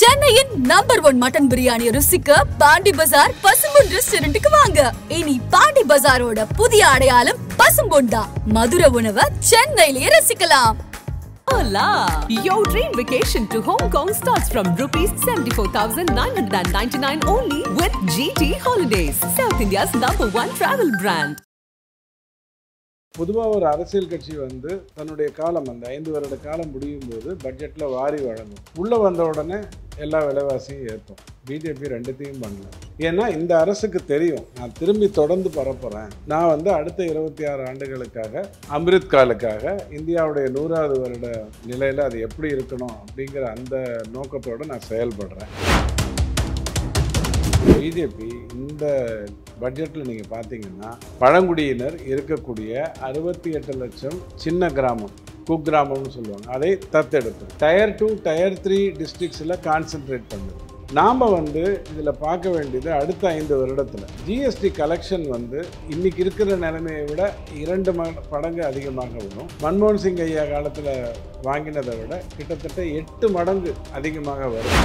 சென்னையின் number 1 mutton biryani ருசிக்க பாண்டி பஜார் பசும்பொன் ரெஸ்டாரண்ட்டுக்கு வாங்க. இனி பாண்டி பஜாரோட புதிய அடையாளம் பசும்பொன் தான். மதுரை உணவை சென்னையிலேயே ரசிக்கலாம். Hola! Your dream vacation to Hong Kong starts from rupees 74,999 only with GT Holidays, South India's #1 travel brand. பொதுவாக ஒரு அரசியல் கட்சி வந்து தன்னுடைய காலம் அந்த 5 வருட காலம் முடியும் போது பட்ஜெட்டில் வாரி வழங்கும். உள்ளே வந்த உடனே எல்லா விலைவாசியும் ஏற்போம். பிஜேபி ரெண்டுத்தையும் பண்ணல. ஏன்னா இந்த அரசுக்கு தெரியும், நான் திரும்பி தொடர்ந்து பரப்புகிறேன். நான் வந்து அடுத்த 26 ஆண்டுகளுக்காக அமிர்த் காலுக்காக இந்தியாவுடைய 100வது வருட நிலையில் அது எப்படி இருக்கணும் அப்படிங்கிற அந்த நோக்கத்தோடு நான் செயல்படுறேன். பிஜேபி இந்த பட்ஜெட்டில் நீங்கள் பார்த்தீங்கன்னா பழங்குடியினர் இருக்கக்கூடிய 68 லட்சம் சின்ன கிராமம், குக்கிராமம்னு சொல்லுவாங்க, அதை தத்தெடுப்பு டயர் 2 டயர் 3 டிஸ்ட்ரிக்ஸில் கான்சென்ட்ரேட் பண்ணுது. நாம் வந்து இதில் பார்க்க வேண்டியது அடுத்த 5 வருடத்தில் ஜிஎஸ்டி கலெக்ஷன் வந்து இன்னைக்கு இருக்கிற நிலைமையை விட 2 மடங்கு அதிகமாக வரும். மன்மோகன் சிங் ஐயா காலத்தில் வாங்கினதை விட கிட்டத்தட்ட 8 மடங்கு அதிகமாக வரும்.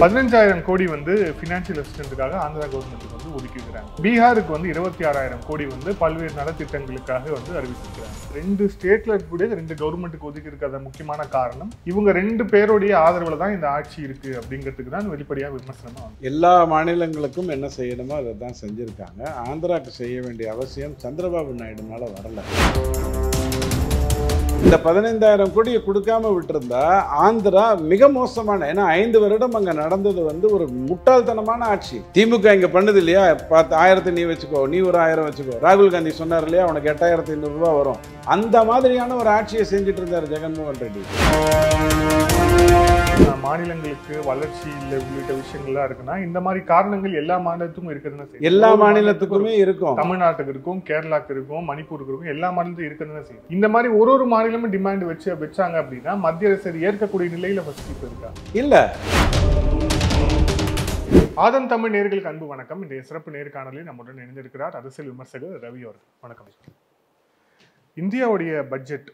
15,000 கோடி வந்து ஃபினான்ஷியல் அசிஸ்டன்ட்டுக்காக ஆந்திரா கவர்மெண்ட்டுக்கு வந்து ஒதுக்கிக்கிறாங்க. பீகாருக்கு வந்து 26,000 கோடி வந்து பல்வேறு நலத்திட்டங்களுக்காக வந்து அறிவிச்சிருக்கிறாங்க. 2 ஸ்டேட்ல இருக்கக்கூடிய 2 கவர்மெண்ட்டுக்கு ஒதுக்கி இருக்கிற முக்கியமான காரணம் இவங்க 2 பேருடைய ஆதரவுல தான் இந்த ஆட்சி இருக்கு அப்படிங்கிறதுக்கு தான் வெளிப்படையாக விமர்சனமா. எல்லா மாநிலங்களுக்கும் என்ன செய்யணுமோ அதை தான் செஞ்சுருக்காங்க. ஆந்திராவுக்கு செய்ய வேண்டிய அவசியம் சந்திரபாபு நாயுடுனால வரல. இந்த 15,000 கோடியை கொடுக்காம விட்டுருந்தா ஆந்திரா மிக மோசமான, ஏன்னா 5 வருடம் அங்கே நடந்தது வந்து ஒரு முட்டாள்தனமான ஆட்சி. திமுக இங்கே பண்ணுது இல்லையா, 10,000 நீ வச்சுக்கோ, நீ ஒரு 1000 வச்சுக்கோ. ராகுல் காந்தி சொன்னார் இல்லையா, உனக்கு 8,500 ரூபா வரும். அந்த மாதிரியான ஒரு ஆட்சியை செஞ்சுட்டு இருந்தார் ஜெகன்மோகன் ரெட்டி. மாநிலங்களுக்கு வளர்ச்சி இல்லை உள்ளிட்ட விஷயங்கள்லாம் இருக்குன்னா இந்த மாதிரி காரணங்கள் எல்லா மாநிலத்துக்கும் இருக்குதுன்னு எல்லா மாநிலத்துக்குமே இருக்கும். தமிழ்நாட்டுக்கு இருக்கும், கேரளாக்கு இருக்கும், மணிப்பூருக்கு இருக்கும், எல்லா மாநிலத்துக்கும் இருக்குதுன்னு செய்யும். இந்த மாதிரி ஒரு மாநிலமும் டிமாண்ட் வச்சாங்க அப்படின்னா மத்திய அரசு ஏற்கக்கூடிய நிலையில ஃபர்ஸ்ட் இருக்கா இல்ல. ஆதன் தமிழ் நேயர்களுக்கு அன்பு வணக்கம். இன்றைய சிறப்பு நேர்காணலில் நம்முடன் இணைந்திருக்கிறார் அரசியல் விமர்சகர் ரவி அவர்கள். வணக்கம். இந்தியாவுடைய பட்ஜெட்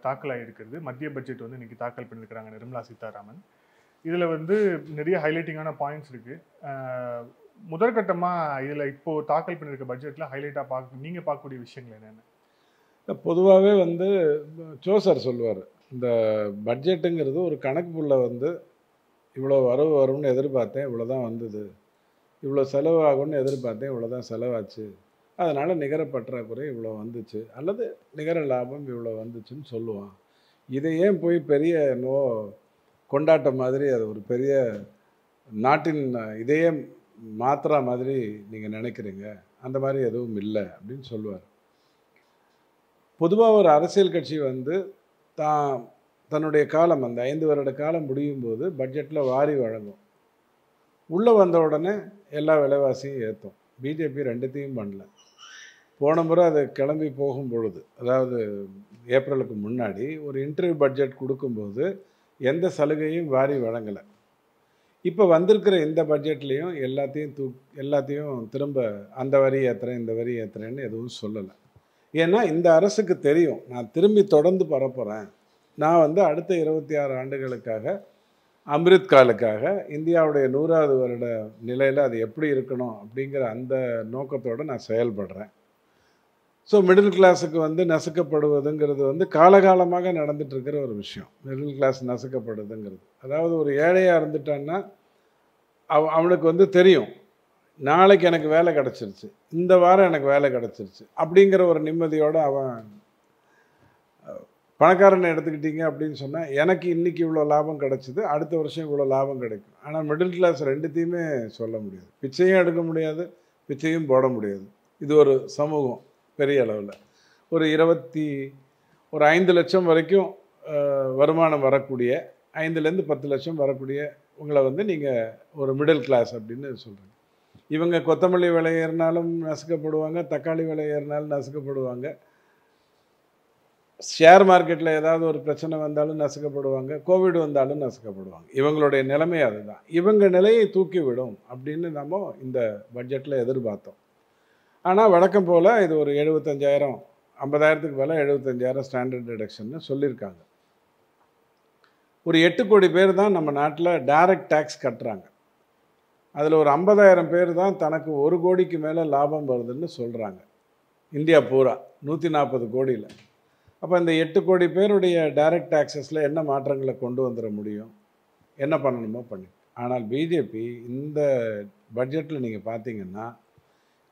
தாக்கல் ஆகிருக்கிறது. மத்திய பட்ஜெட் வந்து இன்னைக்கு தாக்கல் பண்ணியிருக்கிறாங்க நிர்மலா சீதாராமன். இதில் வந்து நிறைய ஹைலைட்டிங்கான பாயிண்ட்ஸ் இருக்குது. முதற்கட்டமாக இதில் இப்போது தாக்கல் பண்ணியிருக்க பட்ஜெட்டில் ஹைலைட்டாக நீங்கள் பார்க்கக்கூடிய விஷயங்கள் என்னென்ன? பொதுவாகவே வந்து சோசர் சொல்லுவார், இந்த பட்ஜெட்டுங்கிறது ஒரு கணக்கு புள்ள வந்து இவ்வளோ வரவு வரும்னு எதிர்பார்த்தேன், இவ்வளோ தான் வந்தது, இவ்வளோ செலவு ஆகும்னு எதிர்பார்த்தேன், இவ்வளோ தான் செலவாச்சு, அதனால் நிகர பற்றாக்குறை இவ்வளோ வந்துச்சு, அல்லது நிகர லாபம் இவ்வளோ வந்துச்சுன்னு சொல்லுவான். இதை ஏன் போய் பெரிய கொண்டாட்ட மாதிரி அது ஒரு பெரிய நாட்டின் இதையே மாத்திரா மாதிரி நீங்கள் நினைக்கிறீங்க, அந்த மாதிரி எதுவும் இல்லை அப்படின்னு சொல்லுவார். பொதுவாக ஒரு அரசியல் கட்சி வந்து தன்னுடைய காலம் அந்த 5 வருட காலம் முடியும் போது பட்ஜெட்டில் வாரி வழங்கும். உள்ளே வந்த உடனே எல்லா விலைவாசியும் ஏற்றும். பிஜேபி ரெண்டுத்தையும் பண்ணல. போன முறை அது கிளம்பி போகும் பொழுது, அதாவது ஏப்ரலுக்கு முன்னாடி ஒரு இன்டர்வியூ பட்ஜெட் கொடுக்கும்போது எந்த சலுகையும் வாரி வழங்கலை. இப்போ வந்திருக்கிற இந்த பட்ஜெட்லேயும் எல்லாத்தையும் திரும்ப அந்த வரி ஏற்றுறேன் இந்த வரி ஏற்றுறேன்னு எதுவும் சொல்லலை. ஏன்னா இந்த அரசுக்கு தெரியும், நான் திரும்பி தொடர்ந்து பரப்புகிறேன். நான் வந்து அடுத்த 26 ஆண்டுகளுக்காக அமிர்த் காலுக்காக இந்தியாவுடைய 100வது வருட நிலையில் அது எப்படி இருக்கணும் அப்படிங்கிற அந்த நோக்கத்தோடு நான் செயல்படுறேன். ஸோ மிடில் கிளாஸுக்கு வந்து நசுக்கப்படுவதுங்கிறது வந்து காலகாலமாக நடந்துகிட்ருக்கிற ஒரு விஷயம். மிடில் கிளாஸ் நசுக்கப்படுதுங்கிறது, அதாவது ஒரு ஏழையாக இருந்துட்டான்னா அவனுக்கு வந்து தெரியும், நாளைக்கு எனக்கு வேலை கிடச்சிருச்சு, இந்த வாரம் எனக்கு வேலை கிடச்சிருச்சு அப்படிங்கிற ஒரு நிம்மதியோடு அவன். பணக்காரனை எடுத்துக்கிட்டீங்க அப்படின்னு சொன்னால் எனக்கு இன்றைக்கி இவ்வளோ லாபம் கிடச்சிது, அடுத்த வருஷம் இவ்வளோ லாபம் கிடைக்கும். ஆனால் மிடில் கிளாஸ் ரெண்டுத்தையுமே சொல்ல முடியாது. பிச்சையும் எடுக்க முடியாது, பிச்சையும் போட முடியாது. இது ஒரு சமூகம் பெரிய அளவில் ஒரு 5 லட்சம் வரைக்கும் வருமானம் வரக்கூடிய, 5லேருந்து 10 லட்சம் வரக்கூடிய உங்களை வந்து நீங்கள் ஒரு மிடில் கிளாஸ் அப்படின்னு சொல்கிறீங்க. இவங்க கொத்தமல்லி விலை ஏறினாலும் நசுக்கப்படுவாங்க, தக்காளி விலை ஏறினாலும் நசுக்கப்படுவாங்க, ஷேர் மார்க்கெட்டில் ஏதாவது ஒரு பிரச்சனை வந்தாலும் நசுக்கப்படுவாங்க, கோவிட் வந்தாலும் நசுக்கப்படுவாங்க. இவங்களுடைய நிலைமை அதுதான். இவங்க நிலையை தூக்கிவிடும் அப்படின்னு நம்ம இந்த பட்ஜெட்டில் எதிர்பார்த்தோம். ஆனால் வழக்கம் போல் இது ஒரு 75,000 50,000க்கு மேலே 75,000 ஸ்டாண்டர்ட் டிடக்ஷன்னு சொல்லியிருக்காங்க. ஒரு 8 கோடி பேர் தான் நம்ம நாட்டில் டைரக்ட் டேக்ஸ் கட்டுறாங்க. அதில் ஒரு 50,000 பேர் தான் தனக்கு 1 கோடிக்கு மேலே லாபம் வருதுன்னு சொல்கிறாங்க. இந்தியா பூரா 140 கோடியில். அப்போ இந்த 8 கோடி பேருடைய டைரக்ட் டேக்ஸஸில் என்ன மாற்றங்களை கொண்டு வந்துட முடியும்? என்ன பண்ணணுமோ பண்ணி. ஆனால் பிஜேபி இந்த பட்ஜெட்டில் நீங்கள் பார்த்தீங்கன்னா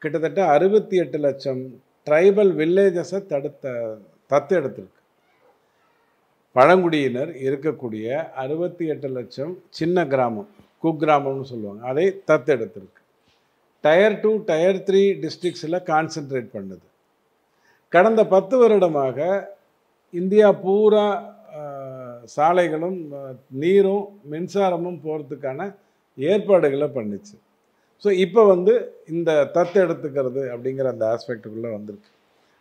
கிட்டத்தட்ட 68 லட்சம் ட்ரைபல் வில்லேஜஸை தத்தெடுத்திருக்கு. பழங்குடியினர் இருக்கக்கூடிய 68 லட்சம் சின்ன கிராமம், குக்கிராமம்னு சொல்லுவாங்க, அதை தத்தெடுத்திருக்கு. டயர் 2 டயர் 3 டிஸ்ட்ரிக்ஸில் கான்சென்ட்ரேட் பண்ணுது. கடந்த 10 வருடமாக இந்தியா பூரா சாலைகளும் நீரும் மின்சாரமும் போகிறதுக்கான ஏற்பாடுகளை பண்ணிச்சு. ஸோ இப்போ இந்த தத்தெடுத்துக்கிறது அப்படிங்கிற அந்த ஆஸ்பெக்டுக்குள்ளே வந்திருக்கு.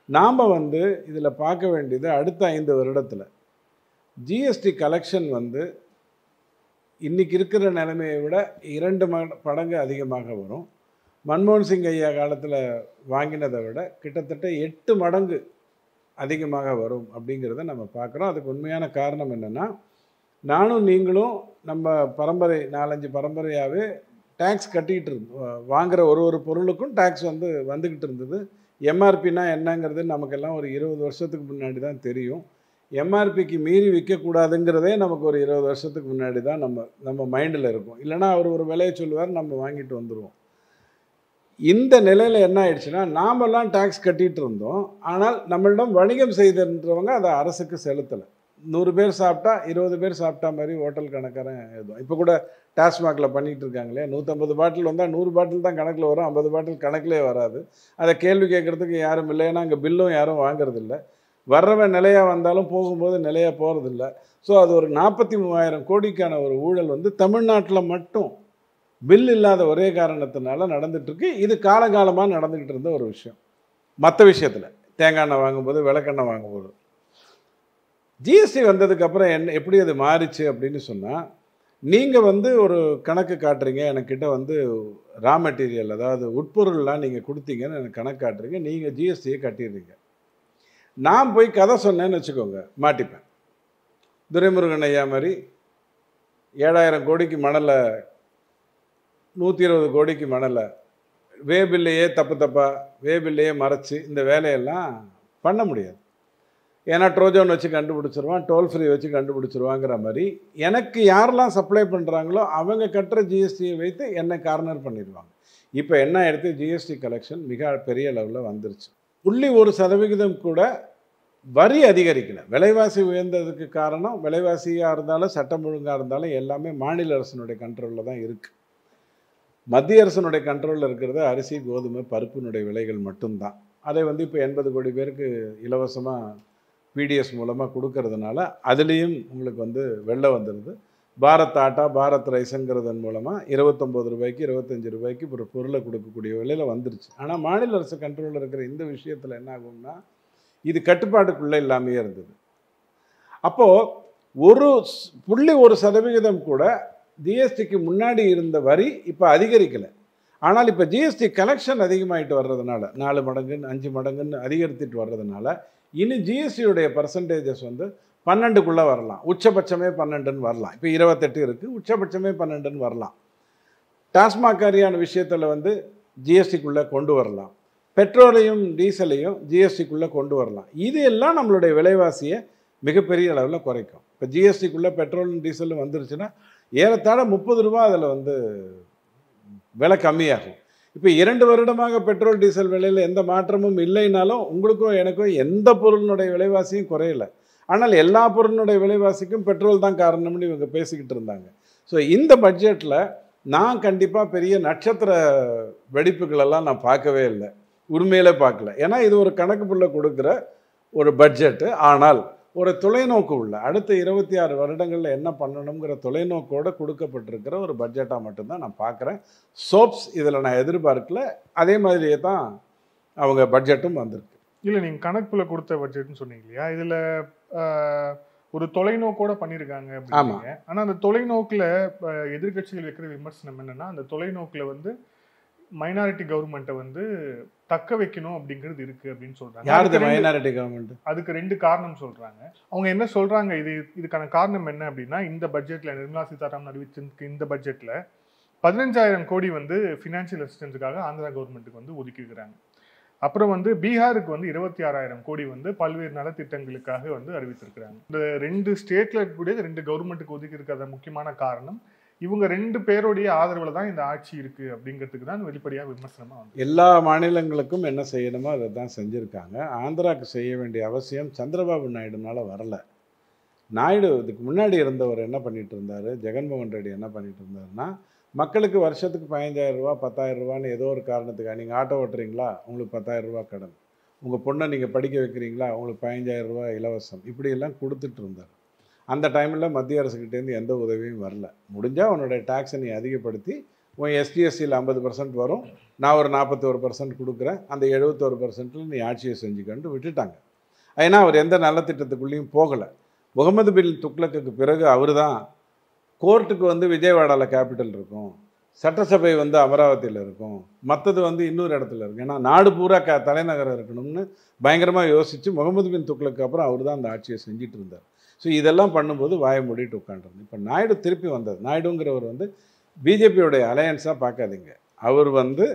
நாம் இதில் பார்க்க வேண்டியது அடுத்த 5 வருடத்தில் ஜிஎஸ்டி கலெக்ஷன் இன்றைக்கி இருக்கிற நிலைமையை விட 2 மடங்கு அதிகமாக வரும். மன்மோகன் சிங் ஐயா காலத்தில் வாங்கினதை விட கிட்டத்தட்ட 8 மடங்கு அதிகமாக வரும் அப்படிங்கிறத நம்ம பார்க்குறோம். அதுக்கு உண்மையான காரணம் என்னென்னா, நானும் நீங்களும் நம்ம பரம்பரை 4-5 பரம்பரையாகவே டேக்ஸ் கட்டிகிட்டு இருந்தோம். வாங்குகிற ஒரு பொருளுக்கும் டேக்ஸ் வந்துக்கிட்டு இருந்தது. எம்ஆர்பினா என்னங்கிறது நமக்கெல்லாம் ஒரு 20 வருஷத்துக்கு முன்னாடி தான் தெரியும். எம்ஆர்பிக்கு மீறி விற்கக்கூடாதுங்கிறதே நமக்கு ஒரு 20 வருஷத்துக்கு முன்னாடி தான் நம்ம மைண்டில் இருக்கும். இல்லைனா அவர் ஒரு விலையை சொல்லுவார், நம்ம வாங்கிட்டு வந்துடுவோம். இந்த நிலையில் என்ன ஆயிடுச்சுன்னா, நாமெல்லாம் டேக்ஸ் கட்டிகிட்டு இருந்தோம். ஆனால் நம்மளிடம் வணிகம் செய்திருந்தவங்க அதை அரசுக்கு செலுத்தலை. 100 பேர் சாப்பிட்டா 20 பேர் சாப்பிட்டா மாதிரி ஹோட்டல் கணக்காரன் எழுதும். இப்போ கூட டாஸ்மாகில் பண்ணிகிட்டு இருக்காங்களே, 150 பாட்டில் வந்தால் 100 பாட்டில் தான் கணக்கில் வரும், 50 பாட்டில் கணக்கிலே வராது. அதை கேள்வி கேட்குறதுக்கு யாரும் இல்லை. ஏன்னா அங்கே பில்லும் யாரும் வாங்குறதில்ல. வர்றவன் நிலையாக வந்தாலும் போகும்போது நிலையாக போகிறதில்ல. ஸோ அது ஒரு 43,000 கோடிக்கான ஒரு ஊழல் தமிழ்நாட்டில் மட்டும் பில் இல்லாத ஒரே காரணத்தினால நடந்துகிட்ருக்கு. இது காலகாலமாக நடந்துக்கிட்டு இருந்த ஒரு விஷயம். மற்ற விஷயத்தில் தேங்காய் எண்ணெய் வாங்கும்போது, விளக்கெண்ணெய் வாங்கும்போது, ஜிஎஸ்டி வந்ததுக்கப்புறம் எப்படி அது மாறிச்சு அப்படின்னு சொன்னால், நீங்கள் ஒரு கணக்கு காட்டுறீங்க, எனக்கிட்ட ரா மெட்டீரியல், அதாவது உட்பொருள்லாம் நீங்கள் கொடுத்தீங்கன்னு எனக்கு கணக்கு காட்டுறீங்க, நீங்கள் ஜிஎஸ்டியை கட்டிடுறீங்க. நான் போய் கதை சொன்னேன்னு வச்சுக்கோங்க, மாட்டிப்பேன். துரைமுருகன் ஐயா மாதிரி 7,000 கோடிக்கு மணலை, 120 கோடிக்கு மணலை வேபில்லையே வேபில்லையே மறைச்சி இந்த வேலையெல்லாம் பண்ண முடியாது. ஏன்னா ட்ரோஜன் வச்சு கண்டுபிடிச்சிருவான், டோல் ஃப்ரீ வச்சு கண்டுபிடிச்சிருவாங்கிற மாதிரி எனக்கு யாரெல்லாம் சப்ளை பண்ணுறாங்களோ அவங்க கட்டுற ஜிஎஸ்டியை வைத்து என்னை கார்னர் பண்ணிடுவாங்க. இப்போ என்ன ஆயிடுத்து, ஜிஎஸ்டி கலெக்ஷன் மிக பெரிய லெவலில் வந்துருச்சு. 0.1% கூட வரி அதிகரிக்கலை. விலைவாசி உயர்ந்ததுக்கு காரணம், விலைவாசியாக இருந்தாலும் சட்டம் ஒழுங்காக இருந்தாலும் எல்லாமே மாநில அரசினுடைய கண்ட்ரோலில் தான் இருக்குது. மத்திய அரசினுடைய கண்ட்ரோலில் இருக்கிறது அரிசி, கோதுமை, பருப்பினுடைய விலைகள் மட்டும்தான். அதை இப்போ 80 கோடி பேருக்கு இலவசமாக பிடிஎஸ் மூலமாக கொடுக்கறதுனால அதுலேயும் உங்களுக்கு வெளில வந்துடுது. பாரத் ஆட்டா, பாரத் ரைஸுங்கிறதன் மூலமாக 29 ரூபாய்க்கு 25 ரூபாய்க்கு ஒரு பொருளை கொடுக்கக்கூடிய விலையில் வந்துருச்சு. ஆனால் மாநில அரசு கண்ட்ரோலில் இருக்கிற இந்த விஷயத்தில் என்ன ஆகும்னா, இது கட்டுப்பாட்டுக்குள்ளே இல்லாமையே இருந்தது. அப்போது 1% கூட ஜிஎஸ்டிக்கு முன்னாடி இருந்த வரி இப்போ அதிகரிக்கலை. ஆனால் இப்போ ஜிஎஸ்டி கலெக்ஷன் அதிகமாகிட்டு வர்றதுனால 4 மடங்குன்னு 5 மடங்குன்னு அதிகரித்துட்டு வர்றதுனால இனி ஜிஎஸ்டியுடைய பர்சன்டேஜஸ் 12க்குள்ளே வரலாம். உச்சபட்சமே 12ன்னு வரலாம். இப்போ 28 இருக்குது, உச்சபட்சமே 12ன்னு வரலாம். டாஸ்மாக் காரியான விஷயத்தில் ஜிஎஸ்டிக்குள்ளே கொண்டு வரலாம். பெட்ரோலையும் டீசலையும் ஜிஎஸ்டிக்குள்ளே கொண்டு வரலாம். இது எல்லாம் நம்மளுடைய விலைவாசியை மிகப்பெரிய அளவில் குறைக்கும். இப்போ ஜிஎஸ்டிக்குள்ளே பெட்ரோலும் டீசலும் வந்துருச்சுன்னா ஏறத்தாழ 30 ரூபா அதில் விலை கம்மியாகும். இப்போ 2 வருடமாக பெட்ரோல் டீசல் விலையில் எந்த மாற்றமும் இல்லைனாலும் உங்களுக்கும் எனக்கும் எந்த பொருளினுடைய விலைவாசியும் குறையலை. ஆனால் எல்லா பொருளினுடைய விலைவாசிக்கும் பெட்ரோல் தான் காரணம்னு இவங்க பேசிக்கிட்டு இருந்தாங்க. ஸோ இந்த பட்ஜெட்டில் நான் கண்டிப்பாக பெரிய நட்சத்திர வெடிப்புகளெல்லாம் நான் பார்க்கவே இல்லை, உண்மையிலே பார்க்கல. ஏன்னா இது ஒரு கணக்கு புள்ள கொடுக்குற ஒரு பட்ஜெட்டு. ஆனால் ஒரு தொலைநோக்கு உள்ள அடுத்த 26 வருடங்களில் என்ன பண்ணணுங்கிற தொலைநோக்கோடு கொடுக்கப்பட்டிருக்கிற ஒரு பட்ஜெட்டாக மட்டும்தான் நான் பார்க்குறேன். சோப்ஸ் இதில் நான் எதிர்பார்க்கல. அதே மாதிரியே தான் அவங்க பட்ஜெட்டும் வந்திருக்கு. இல்லை, நீங்கள் கணக்குல கொடுத்த பட்ஜெட்னு சொன்னீங்க இல்லையா, இதில் ஒரு தொலைநோக்கோட பண்ணியிருக்காங்க அப்படிங்க. ஆனால் அந்த தொலைநோக்கில் எதிர்கட்சிகள் வைக்கிற விமர்சனம் என்னென்னா, அந்த தொலைநோக்கில் மைனாரிட்டி கவர்மெண்ட்டை தக்க வைக்கணும் அப்படிங்கிறது இருக்கு அப்படின்னு சொல்றாங்க. யாரு மைனாரிட்டி கவர்மெண்ட்? அதுக்கு 2 காரணம் சொல்றாங்க. அவங்க என்ன சொல்றாங்க, இதுக்கான காரணம் என்ன அப்படின்னா, இந்த பட்ஜெட்ல நிர்மலா சீதாராமன் அறிவிச்சிருக்க இந்த பட்ஜெட்ல 15,000 கோடி வந்து ஃபினான்ஷியல் அசிஸ்டன்ஸுக்காக ஆந்திரா கவர்மெண்ட்டுக்கு வந்து ஒதுக்கியிருக்கிறாங்க. அப்புறம் வந்து பீகாருக்கு வந்து 26,000 கோடி வந்து பல்வேறு நலத்திட்டங்களுக்காக வந்து அறிவித்திருக்கிறாங்க. இந்த 2 ஸ்டேட்ல இருக்கக்கூடிய 2 கவர்மெண்ட்டுக்கு ஒதுக்கி இருக்கிற முக்கியமான காரணம் இவங்க 2 பேருடைய ஆதரவுல தான் இந்த ஆட்சி இருக்கு அப்படிங்கிறதுக்கு தான் வெளிப்படையா விமர்சனமா வந்து. எல்லா மாநிலங்களுக்கும் என்ன செய்யணுமோ அதை தான் செஞ்சுருக்காங்க. ஆந்திராவுக்கு செய்ய வேண்டிய அவசியம் சந்திரபாபு நாயுடுனால வரல. நாயுடு இதுக்கு முன்னாடி இருந்தவர் என்ன பண்ணிட்டு இருந்தார், ஜெகன்மோகன் ரெட்டி என்ன பண்ணிட்டு இருந்தாருன்னா, மக்களுக்கு வருஷத்துக்கு 15,000 ரூபா 10,000 ரூபான்னு ஏதோ ஒரு காரணத்துக்காக, நீங்கள் ஆட்டோ ஓட்டுறீங்களா உங்களுக்கு 10,000 ரூபா கடன், உங்கள் பொண்ணை நீங்கள் படிக்க வைக்கிறீங்களா உங்களுக்கு 15,000 ரூபா இலவசம், இப்படியெல்லாம் கொடுத்துட்டு இருந்தார். அந்த டைமில் மத்திய அரசுக்கிட்டேருந்து எந்த உதவியும் வரல. முடிஞ்சால் உன்னோட டேக்ஸை நீ அதிகப்படுத்தி உன் எஸ்டிஎஸ்சியில் 50% வரும், நான் ஒரு 41% கொடுக்குறேன், அந்த 71%ல் நீ ஆட்சியை செஞ்சுக்கன்ட்டு விட்டுட்டாங்க. ஏன்னா அவர் எந்த நலத்திட்டத்துக்குள்ளேயும் போகலை. முகமது பின் துக்ளக்குக்கு பிறகு அவர் தான் கோர்ட்டுக்கு வந்து விஜயவாடாவில் கேபிட்டல் இருக்கும், சட்டசபை வந்து அமராவதியில் இருக்கும், மற்றது வந்து இன்னொரு இடத்துல இருக்கும். ஏன்னா நாடு பூரா தலைநகரம் இருக்கணும்னு பயங்கரமாக யோசித்து முகமது பின் துக்ளக்கு அப்புறம் அவர் தான் அந்த ஆட்சியை செஞ்சுட்டு இருந்தார். ஸோ இதெல்லாம் பண்ணும்போது வாயை மூடிட்டு உட்காந்துருந்து. இப்போ நாயுடு திருப்பி வந்தது. நாயுடுங்கிறவர் வந்து பிஜேபியோடைய அலையன்ஸாக பார்க்காதீங்க. அவர் வந்து